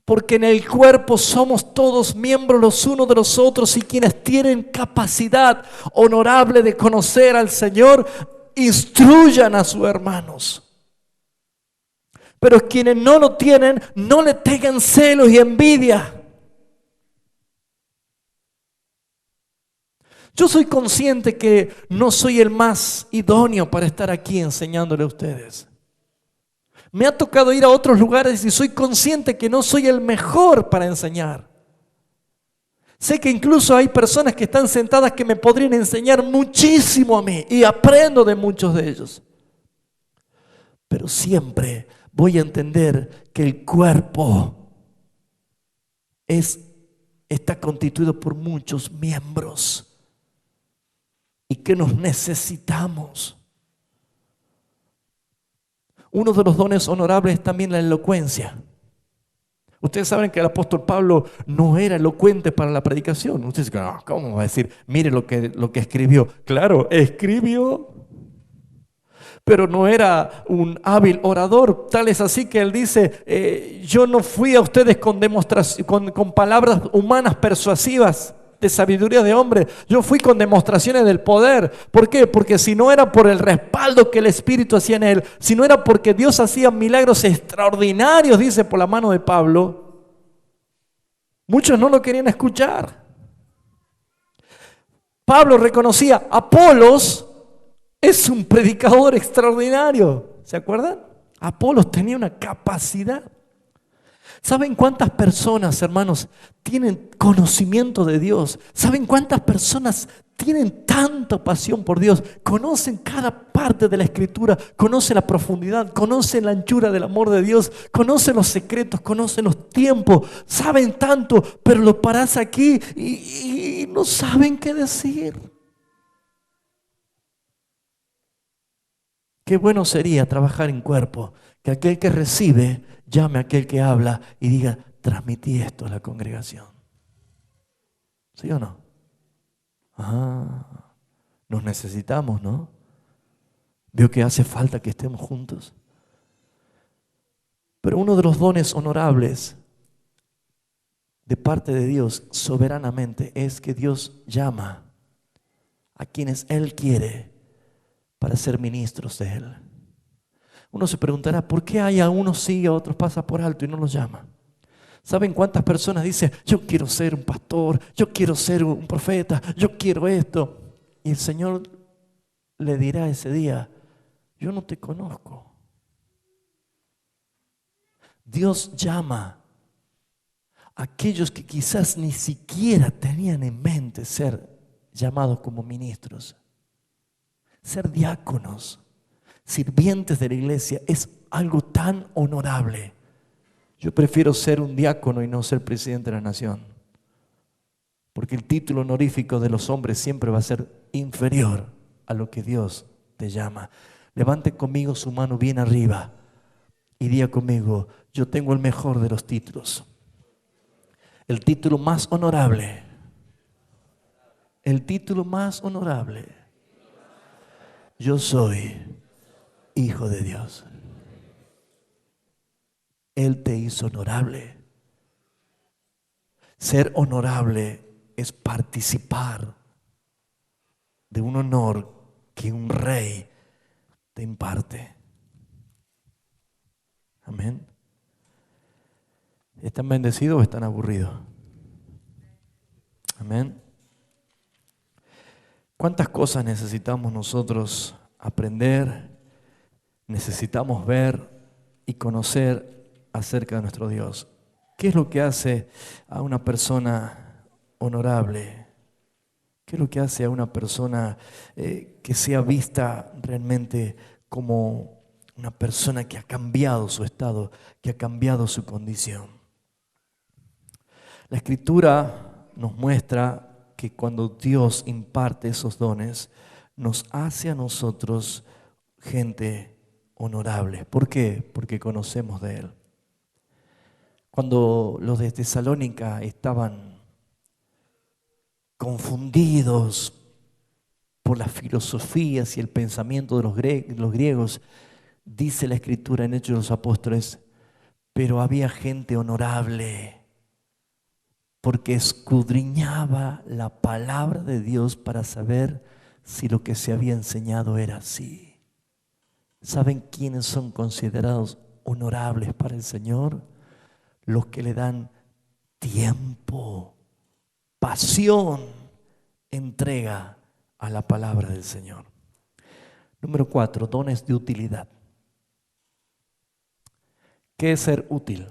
Porque en el cuerpo somos todos miembros los unos de los otros y quienes tienen capacidad honorable de conocer al Señor, instruyan a sus hermanos. Pero quienes no lo tienen, no le tengan celos y envidia. Yo soy consciente que no soy el más idóneo para estar aquí enseñándole a ustedes. Me ha tocado ir a otros lugares y soy consciente que no soy el mejor para enseñar. Sé que incluso hay personas que están sentadas que me podrían enseñar muchísimo a mí y aprendo de muchos de ellos. Pero siempre voy a entender que el cuerpo está constituido por muchos miembros y que nos necesitamos. Uno de los dones honorables es también la elocuencia. Ustedes saben que el apóstol Pablo no era elocuente para la predicación. Ustedes dicen, ¿cómo va a decir? Mire lo que escribió. Claro, escribió, pero no era un hábil orador. Tal es así que él dice, yo no fui a ustedes con palabras humanas persuasivas de sabiduría de hombre. Yo fui con demostraciones del poder. ¿Por qué? Porque si no era por el respaldo que el Espíritu hacía en él, si no era porque Dios hacía milagros extraordinarios, dice por la mano de Pablo, muchos no lo querían escuchar. Pablo reconocía, Apolos es un predicador extraordinario. ¿Se acuerdan? Apolos tenía una capacidad. ¿Saben cuántas personas, hermanos, tienen conocimiento de Dios? ¿Saben cuántas personas tienen tanta pasión por Dios? Conocen cada parte de la Escritura, conocen la profundidad, conocen la anchura del amor de Dios, conocen los secretos, conocen los tiempos, saben tanto, pero lo paras aquí y no saben qué decir. Qué bueno sería trabajar en cuerpo, que aquel que recibe llame a aquel que habla y diga, transmití esto a la congregación. ¿Sí o no? Nos necesitamos, ¿no? Veo que hace falta que estemos juntos. Pero uno de los dones honorables de parte de Dios soberanamente es que Dios llama a quienes Él quiere para ser ministros de Él. Uno se preguntará, ¿por qué hay a unos sí y a otros pasa por alto y no los llama? ¿Saben cuántas personas dicen, yo quiero ser un pastor, yo quiero ser un profeta, yo quiero esto? Y el Señor le dirá ese día, yo no te conozco. Dios llama a aquellos que quizás ni siquiera tenían en mente ser llamados como ministros. Ser diáconos, sirvientes de la iglesia, es algo tan honorable. Yo prefiero ser un diácono y no ser presidente de la nación, porque el título honorífico de los hombres siempre va a ser inferior a lo que Dios te llama. Levante conmigo su mano bien arriba y diga conmigo, yo tengo el mejor de los títulos. El título más honorable el título más honorable. Yo soy hijo de Dios. Él te hizo honorable. Ser honorable es participar de un honor que un rey te imparte. Amén. ¿Están bendecidos o están aburridos? Amén. ¿Cuántas cosas necesitamos nosotros aprender? Necesitamos ver y conocer acerca de nuestro Dios. ¿Qué es lo que hace a una persona honorable? ¿Qué es lo que hace a una persona que sea vista realmente como una persona que ha cambiado su estado, que ha cambiado su condición? La Escritura nos muestra que cuando Dios imparte esos dones, nos hace a nosotros gente honorable. ¿Por qué? Porque conocemos de Él. Cuando los de Tesalónica estaban confundidos por las filosofías y el pensamiento de los griegos, dice la Escritura en Hechos de los Apóstoles, pero había gente honorable, porque escudriñaba la palabra de Dios para saber si lo que se había enseñado era así. ¿Saben quiénes son considerados honorables para el Señor? Los que le dan tiempo, pasión, entrega a la palabra del Señor. Número 4, dones de utilidad. ¿Qué es ser útil?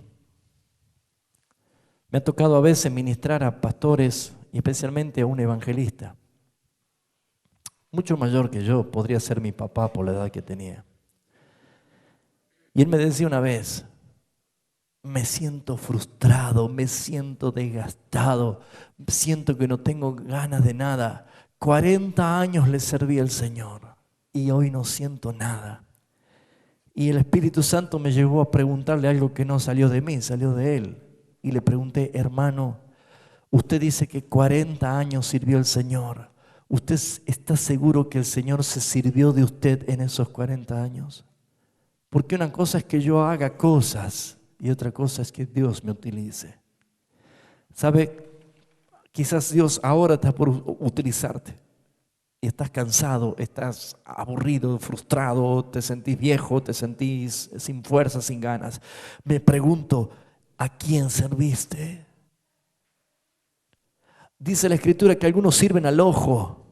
Me ha tocado a veces ministrar a pastores y especialmente a un evangelista, mucho mayor que yo, podría ser mi papá por la edad que tenía. Y él me decía una vez, me siento frustrado, me siento desgastado, siento que no tengo ganas de nada. 40 años le serví al Señor y hoy no siento nada. Y el Espíritu Santo me llevó a preguntarle algo que no salió de mí, salió de él. Y le pregunté, hermano, usted dice que 40 años sirvió al Señor. ¿Usted está seguro que el Señor se sirvió de usted en esos 40 años? Porque una cosa es que yo haga cosas y otra cosa es que Dios me utilice. ¿Sabe? Quizás Dios ahora está por utilizarte y estás cansado, estás aburrido, frustrado, te sentís viejo, te sentís sin fuerza, sin ganas. Me pregunto, ¿a quién serviste? Dice la Escritura que algunos sirven al ojo.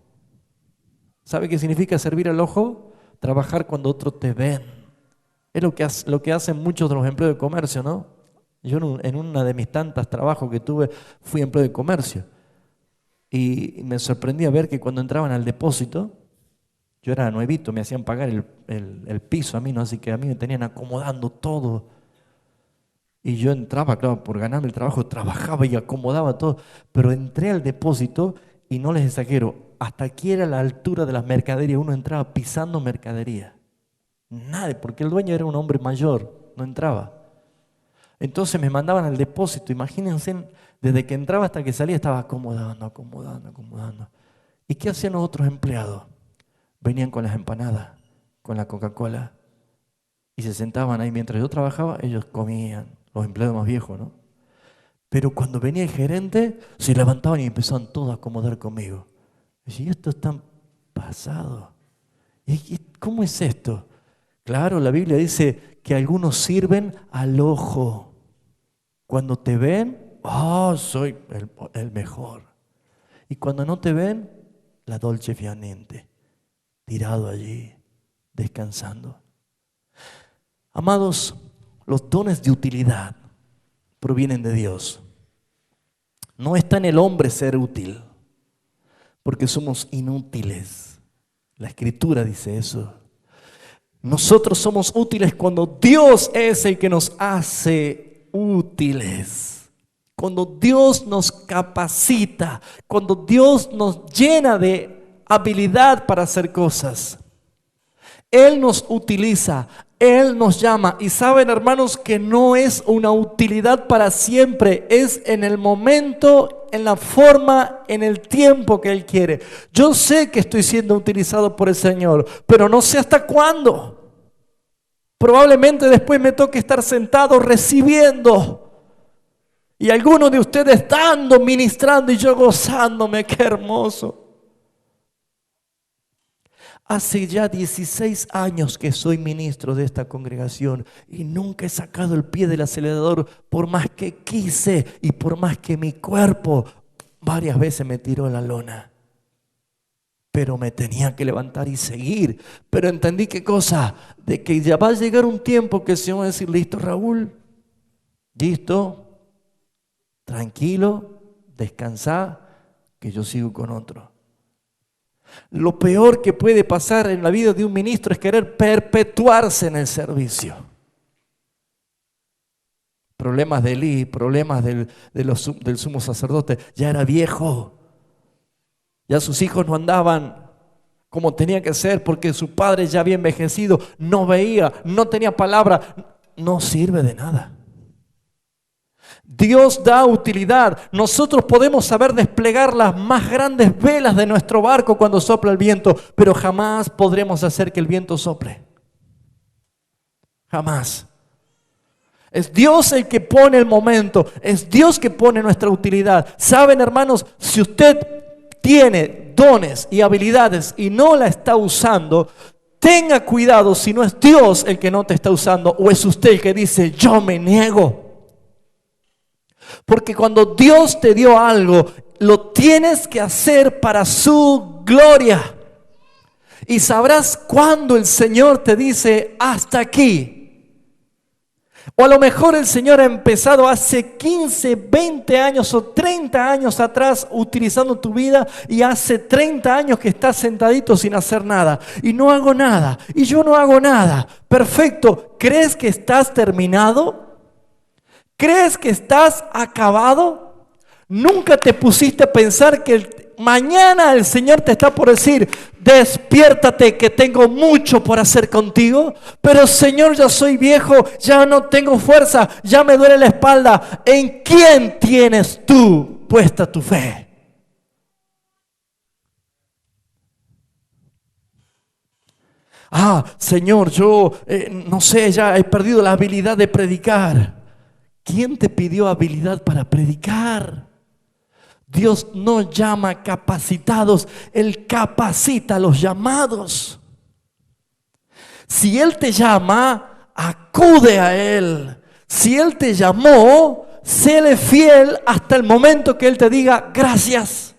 ¿Sabe qué significa servir al ojo? Trabajar cuando otros te ven. Es lo que hacen muchos de los empleados de comercio, ¿no? Yo en una de mis tantas trabajos que tuve fui empleado de comercio. Y me sorprendía ver que cuando entraban al depósito, yo era nuevito, me hacían pagar el piso a mí, ¿no? Así que a mí me tenían acomodando todo. Y yo entraba, claro, por ganarme el trabajo, trabajaba y acomodaba todo. Pero entré al depósito y no les exagero, hasta aquí era la altura de las mercaderías. Uno entraba pisando mercadería. Nadie, porque el dueño era un hombre mayor, no entraba. Entonces me mandaban al depósito, imagínense, desde que entraba hasta que salía estaba acomodando. ¿Y qué hacían los otros empleados? Venían con las empanadas, con la Coca-Cola y se sentaban ahí mientras yo trabajaba, ellos comían, los empleados más viejos, ¿no? Pero cuando venía el gerente, se levantaban y empezaban todos a acomodar conmigo. Y decía, esto es tan pasado. ¿Y cómo es esto? Claro, la Biblia dice que algunos sirven al ojo. Cuando te ven, soy el mejor. Y cuando no te ven, la dolce fianente, tirado allí, descansando. Amados, los dones de utilidad provienen de Dios. No está en el hombre ser útil, porque somos inútiles. La Escritura dice eso. Nosotros somos útiles cuando Dios es el que nos hace útiles. Cuando Dios nos capacita, cuando Dios nos llena de habilidad para hacer cosas. Él nos utiliza, Él nos llama. Y saben, hermanos, que no es una utilidad para siempre. Es en el momento, en la forma, en el tiempo que Él quiere. Yo sé que estoy siendo utilizado por el Señor, pero no sé hasta cuándo. Probablemente después me toque estar sentado recibiendo. Y algunos de ustedes dando, ministrando y yo gozándome. ¡Qué hermoso! Hace ya 16 años que soy ministro de esta congregación y nunca he sacado el pie del acelerador por más que quise y por más que mi cuerpo varias veces me tiró en la lona. Pero me tenía que levantar y seguir. Pero entendí qué cosa, de que ya va a llegar un tiempo que el Señor va a decir, listo Raúl, listo, tranquilo, descansa, que yo sigo con otro. Lo peor que puede pasar en la vida de un ministro es querer perpetuarse en el servicio. Problemas de Elí, problemas del sumo sacerdote. Ya era viejo. Ya sus hijos no andaban como tenía que ser porque su padre ya había envejecido. No veía, no tenía palabra. No sirve de nada. Dios da utilidad. Nosotros podemos saber desplegar las más grandes velas de nuestro barco cuando sopla el viento, pero jamás podremos hacer que el viento sople. Jamás. Es Dios el que pone el momento, es Dios que pone nuestra utilidad. Saben, hermanos, si usted tiene dones y habilidades y no la está usando, tenga cuidado si no es Dios el que no te está usando o es usted el que dice, yo me niego. Porque cuando Dios te dio algo, lo tienes que hacer para su gloria. Y sabrás cuándo el Señor te dice, hasta aquí. O a lo mejor el Señor ha empezado hace 15, 20 años o 30 años atrás utilizando tu vida y hace 30 años que estás sentadito sin hacer nada. Y no hago nada. Y yo no hago nada. Perfecto. ¿Crees que estás terminado? ¿Crees que estás acabado? ¿Nunca te pusiste a pensar que mañana el Señor te está por decir, despiértate que tengo mucho por hacer contigo? Pero Señor, ya soy viejo, ya no tengo fuerza, ya me duele la espalda. ¿En quién tienes tú puesta tu fe? Señor, yo no sé, ya he perdido la habilidad de predicar. ¿Quién te pidió habilidad para predicar? Dios no llama capacitados, Él capacita a los llamados. Si Él te llama, acude a Él. Si Él te llamó, séle fiel hasta el momento que Él te diga gracias.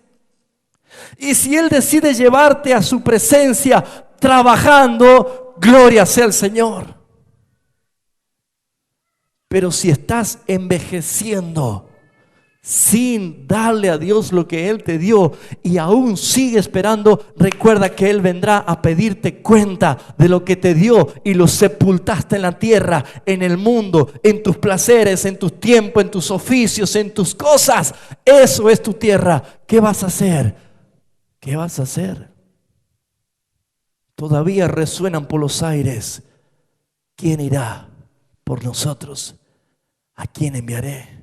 Y si Él decide llevarte a su presencia trabajando, gloria sea al Señor. Pero si estás envejeciendo sin darle a Dios lo que Él te dio y aún sigue esperando, recuerda que Él vendrá a pedirte cuenta de lo que te dio y lo sepultaste en la tierra, en el mundo, en tus placeres, en tus tiempos, en tus oficios, en tus cosas. Eso es tu tierra. ¿Qué vas a hacer? ¿Qué vas a hacer? Todavía resuenan por los aires. ¿Quién irá por nosotros? ¿A quién enviaré?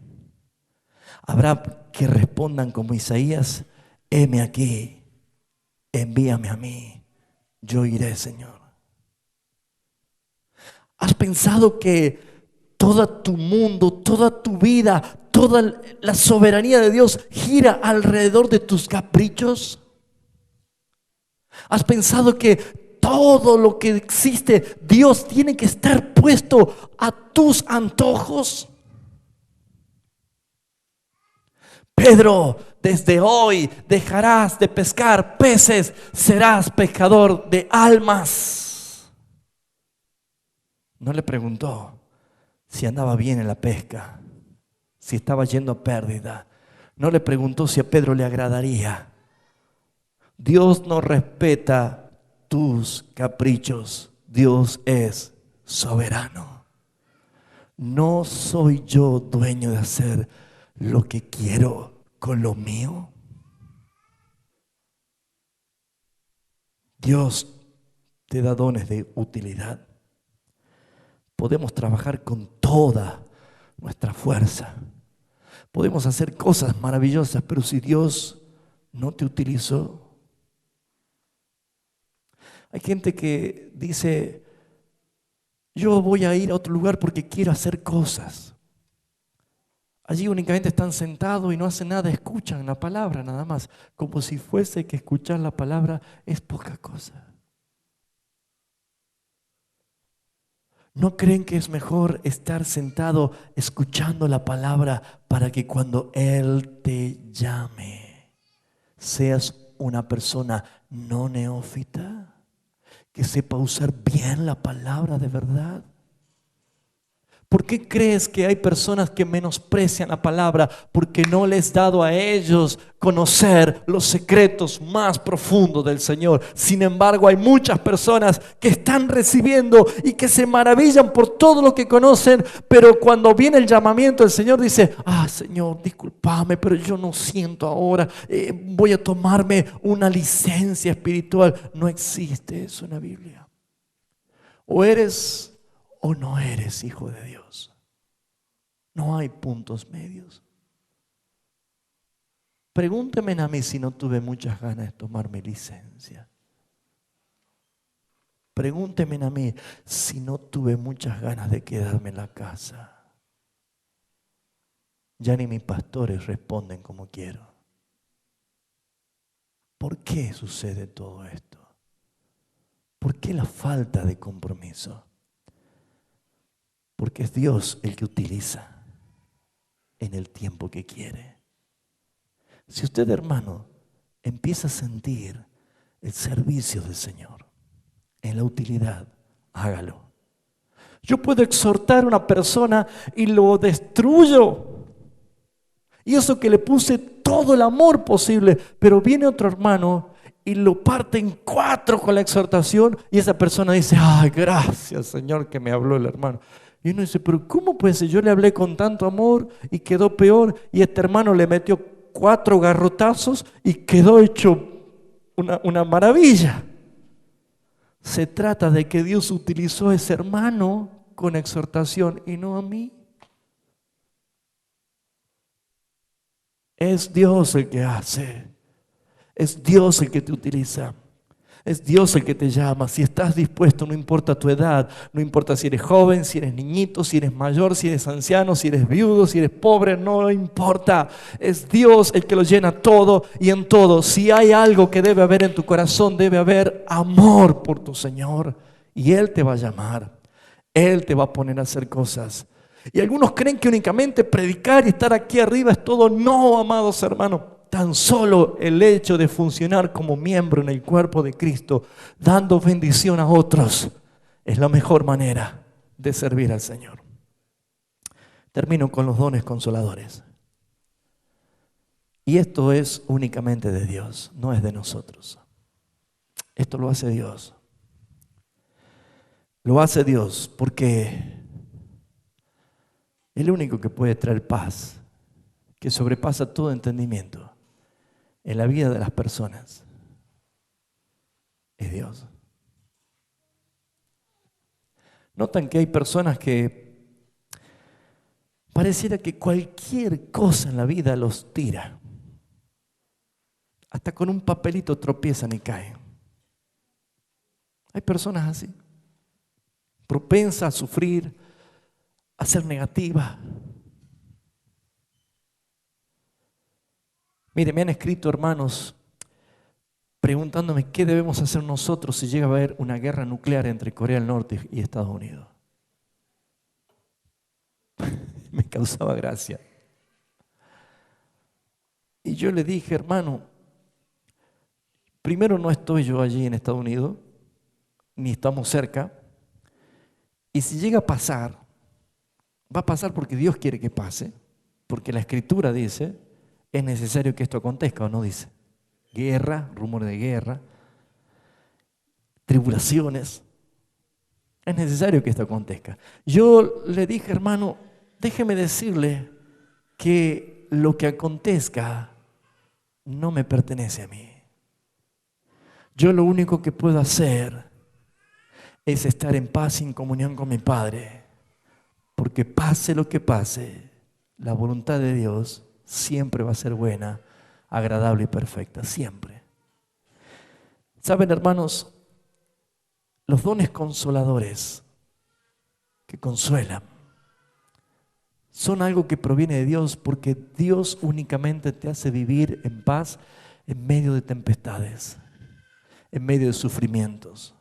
Habrá que respondan como Isaías, heme aquí, envíame a mí, yo iré, Señor. ¿Has pensado que todo tu mundo, toda tu vida, toda la soberanía de Dios gira alrededor de tus caprichos? ¿Has pensado que todo lo que existe, Dios tiene que estar puesto a tus antojos? Pedro, desde hoy dejarás de pescar peces, serás pescador de almas. No le preguntó si andaba bien en la pesca, si estaba yendo a pérdida. No le preguntó si a Pedro le agradaría. Dios no respeta tus caprichos. Dios es soberano. ¿No soy yo dueño de hacer lo que quiero con lo mío? Dios te da dones de utilidad. podemos trabajar con toda nuestra fuerza. Podemos hacer cosas maravillosas, pero si Dios no te utilizó. Hay gente que dice, yo voy a ir a otro lugar porque quiero hacer cosas. Allí únicamente están sentados y no hacen nada, escuchan la palabra nada más, como si fuese que escuchar la palabra es poca cosa. ¿No creen que es mejor estar sentado escuchando la palabra para que cuando Él te llame seas una persona no neófita, que sepa usar bien la palabra de verdad? ¿Por qué crees que hay personas que menosprecian la palabra? Porque no les he dado a ellos conocer los secretos más profundos del Señor. Sin embargo, hay muchas personas que están recibiendo y que se maravillan por todo lo que conocen, pero cuando viene el llamamiento, el Señor dice, Señor, discúlpame, pero yo no siento ahora, voy a tomarme una licencia espiritual. No existe eso en la Biblia. O eres o no eres hijo de Dios. No hay puntos medios. Pregúnteme a mí si no tuve muchas ganas de tomar mi licencia. Pregúnteme a mí si no tuve muchas ganas de quedarme en la casa. Ya ni mis pastores responden como quiero. ¿Por qué sucede todo esto? ¿Por qué la falta de compromiso? Porque es Dios el que utiliza en el tiempo que quiere. Si usted, hermano, empieza a sentir el servicio del Señor en la utilidad, hágalo. Yo puedo exhortar a una persona y lo destruyo. Y eso que le puse todo el amor posible, pero viene otro hermano y lo parte en cuatro con la exhortación y esa persona dice, gracias Señor que me habló el hermano. Y uno dice, pero ¿cómo puede ser? Yo le hablé con tanto amor y quedó peor. Y este hermano le metió 4 garrotazos y quedó hecho una maravilla. Se trata de que Dios utilizó a ese hermano con exhortación y no a mí. Es Dios el que hace. Es Dios el que te utiliza. Es Dios el que te llama. Si estás dispuesto, no importa tu edad, no importa si eres joven, si eres niñito, si eres mayor, si eres anciano, si eres viudo, si eres pobre, no importa. Es Dios el que lo llena todo y en todo. Si hay algo que debe haber en tu corazón, debe haber amor por tu Señor. Y Él te va a llamar. Él te va a poner a hacer cosas. Y algunos creen que únicamente predicar y estar aquí arriba es todo. No, amados hermanos. Tan solo el hecho de funcionar como miembro en el cuerpo de Cristo, dando bendición a otros, es la mejor manera de servir al Señor. Termino con los dones consoladores. Y esto es únicamente de Dios, no es de nosotros. Esto lo hace Dios. Lo hace Dios porque es el único que puede traer paz, que sobrepasa todo entendimiento en la vida de las personas. Es Dios. Notan que hay personas que pareciera que cualquier cosa en la vida los tira. Hasta con un papelito tropiezan y caen. Hay personas así, propensas a sufrir, a ser negativas. Mire, me han escrito hermanos preguntándome qué debemos hacer nosotros si llega a haber una guerra nuclear entre Corea del Norte y Estados Unidos. Me causaba gracia. Y yo le dije, hermano, primero no estoy yo allí en Estados Unidos, ni estamos cerca. Y si llega a pasar, va a pasar porque Dios quiere que pase, porque la Escritura dice, es necesario que esto acontezca, ¿o no dice? Guerra, rumores de guerra, tribulaciones. Es necesario que esto acontezca. Yo le dije, hermano, déjeme decirle que lo que acontezca no me pertenece a mí. Yo lo único que puedo hacer es estar en paz y en comunión con mi Padre. Porque pase lo que pase, la voluntad de Dios siempre va a ser buena, agradable y perfecta, siempre. ¿Saben, hermanos? Los dones consoladores que consuelan son algo que proviene de Dios, porque Dios únicamente te hace vivir en paz en medio de tempestades, en medio de sufrimientos.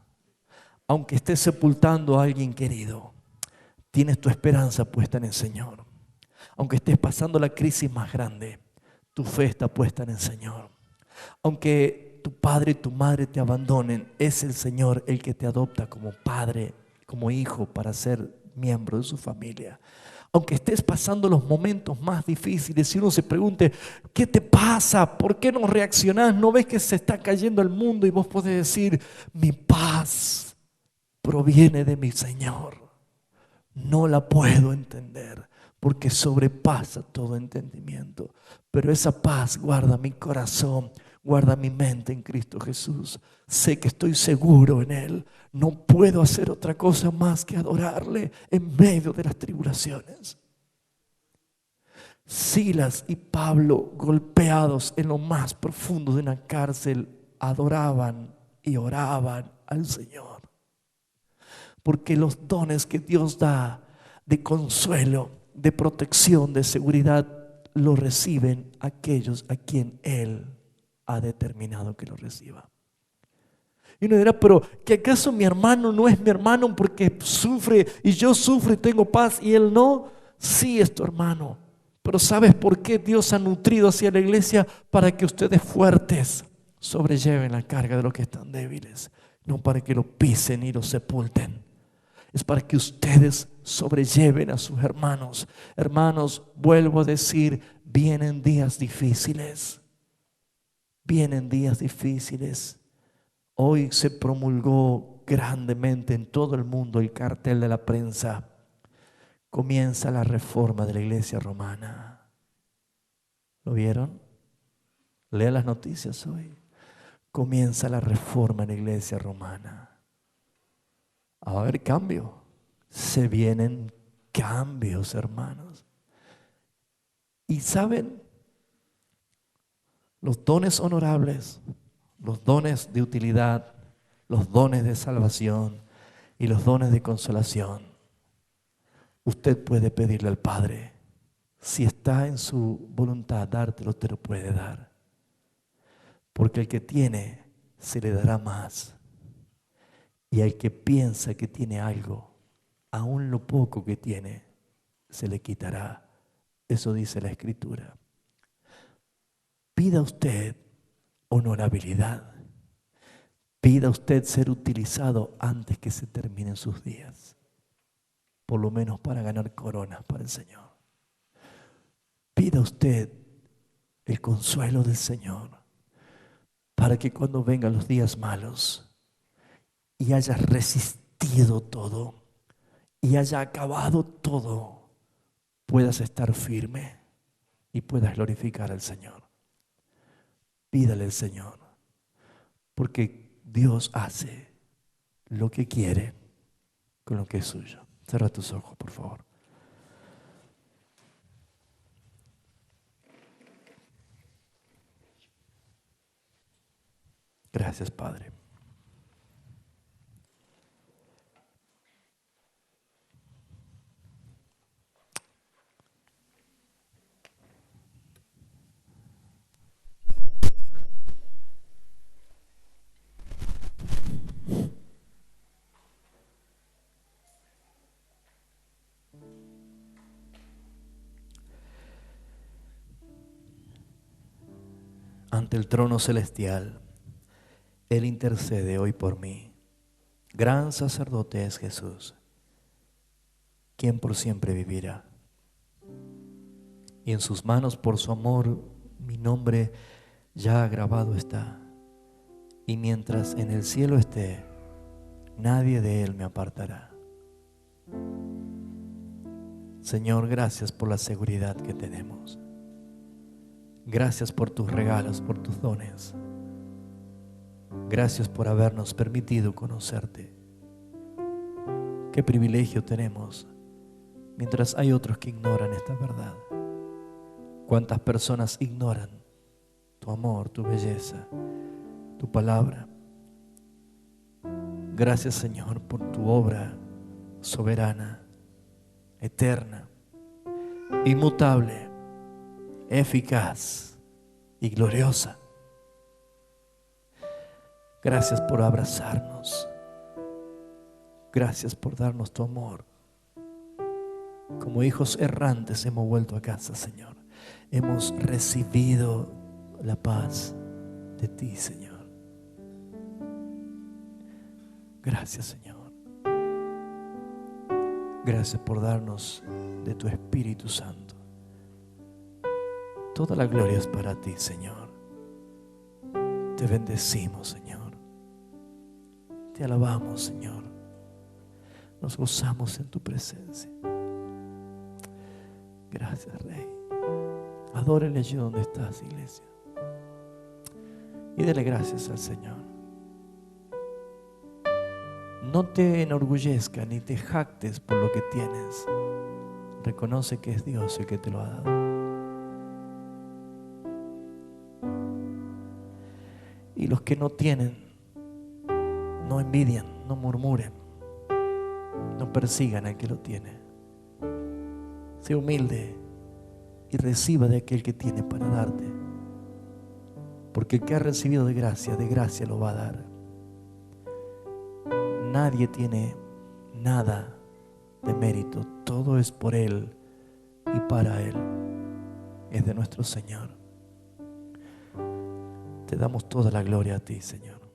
Aunque estés sepultando a alguien querido, tienes tu esperanza puesta en el Señor. Aunque estés pasando la crisis más grande, tu fe está puesta en el Señor. Aunque tu padre y tu madre te abandonen, es el Señor el que te adopta como padre, como hijo, para ser miembro de su familia. Aunque estés pasando los momentos más difíciles y uno se pregunte, ¿qué te pasa? ¿Por qué no reaccionás? ¿No ves que se está cayendo el mundo? Y vos podés decir, mi paz proviene de mi Señor. No la puedo entender porque sobrepasa todo entendimiento. Pero esa paz guarda mi corazón, guarda mi mente en Cristo Jesús. Sé que estoy seguro en Él. No puedo hacer otra cosa más que adorarle en medio de las tribulaciones. Silas y Pablo, golpeados en lo más profundo de una cárcel, adoraban y oraban al Señor. Porque los dones que Dios da de consuelo, de protección, de seguridad, lo reciben aquellos a quien Él ha determinado que lo reciba. Y uno dirá, pero ¿que acaso mi hermano no es mi hermano porque sufre y yo sufro y tengo paz y él no? Sí, es tu hermano. Pero ¿sabes por qué Dios ha nutrido hacia la iglesia? Para que ustedes fuertes sobrelleven la carga de los que están débiles. No para que lo pisen y lo sepulten. Es para que ustedes sobrelleven a sus hermanos. Hermanos, vuelvo a decir, vienen días difíciles. Vienen días difíciles. Hoy se promulgó grandemente en todo el mundo el cartel de la prensa. Comienza la reforma de la iglesia romana. ¿Lo vieron? Lea las noticias hoy. Comienza la reforma en la iglesia romana. Va a haber cambio. Se vienen cambios, hermanos. Y saben, los dones honorables, los dones de utilidad, los dones de salvación y los dones de consolación, usted puede pedirle al Padre. Si está en su voluntad dártelo, te lo puede dar. Porque el que tiene, se le dará más. Y al que piensa que tiene algo, aún lo poco que tiene, se le quitará. Eso dice la Escritura. Pida usted honorabilidad. Pida usted ser utilizado antes que se terminen sus días. Por lo menos para ganar coronas para el Señor. Pida usted el consuelo del Señor para que cuando vengan los días malos y hayas resistido todo y haya acabado todo, puedas estar firme y puedas glorificar al Señor. Pídale al Señor, porque Dios hace lo que quiere con lo que es suyo. Cierra tus ojos, por favor. Gracias, Padre. Ante el trono celestial, Él intercede hoy por mí. Gran sacerdote es Jesús, quien por siempre vivirá. Y en sus manos, por su amor, mi nombre ya grabado está. Y mientras en el cielo esté, nadie de Él me apartará. Señor, gracias por la seguridad que tenemos. Gracias por tus regalos, por tus dones. Gracias por habernos permitido conocerte. Qué privilegio tenemos mientras hay otros que ignoran esta verdad. ¿Cuántas personas ignoran tu amor, tu belleza, tu palabra? Gracias, Señor, por tu obra soberana, eterna, inmutable, eficaz y gloriosa. Gracias por abrazarnos. Gracias por darnos tu amor. Como hijos errantes hemos vuelto a casa, Señor. Hemos recibido la paz de ti, Señor. Gracias, Señor. Gracias por darnos de tu Espíritu Santo. Toda la gloria es para ti, Señor. Te bendecimos, Señor. Te alabamos, Señor. Nos gozamos en tu presencia. Gracias, Rey. Adórele allí donde estás, iglesia. Y dele gracias al Señor. No te enorgullezcas ni te jactes por lo que tienes. Reconoce que es Dios el que te lo ha dado. Y los que no tienen, no envidian, no murmuren, no persigan al que lo tiene. Sé humilde y reciba de aquel que tiene para darte. Porque el que ha recibido de gracia lo va a dar. Nadie tiene nada de mérito. Todo es por Él y para Él. Es de nuestro Señor. Te damos toda la gloria a ti, Señor.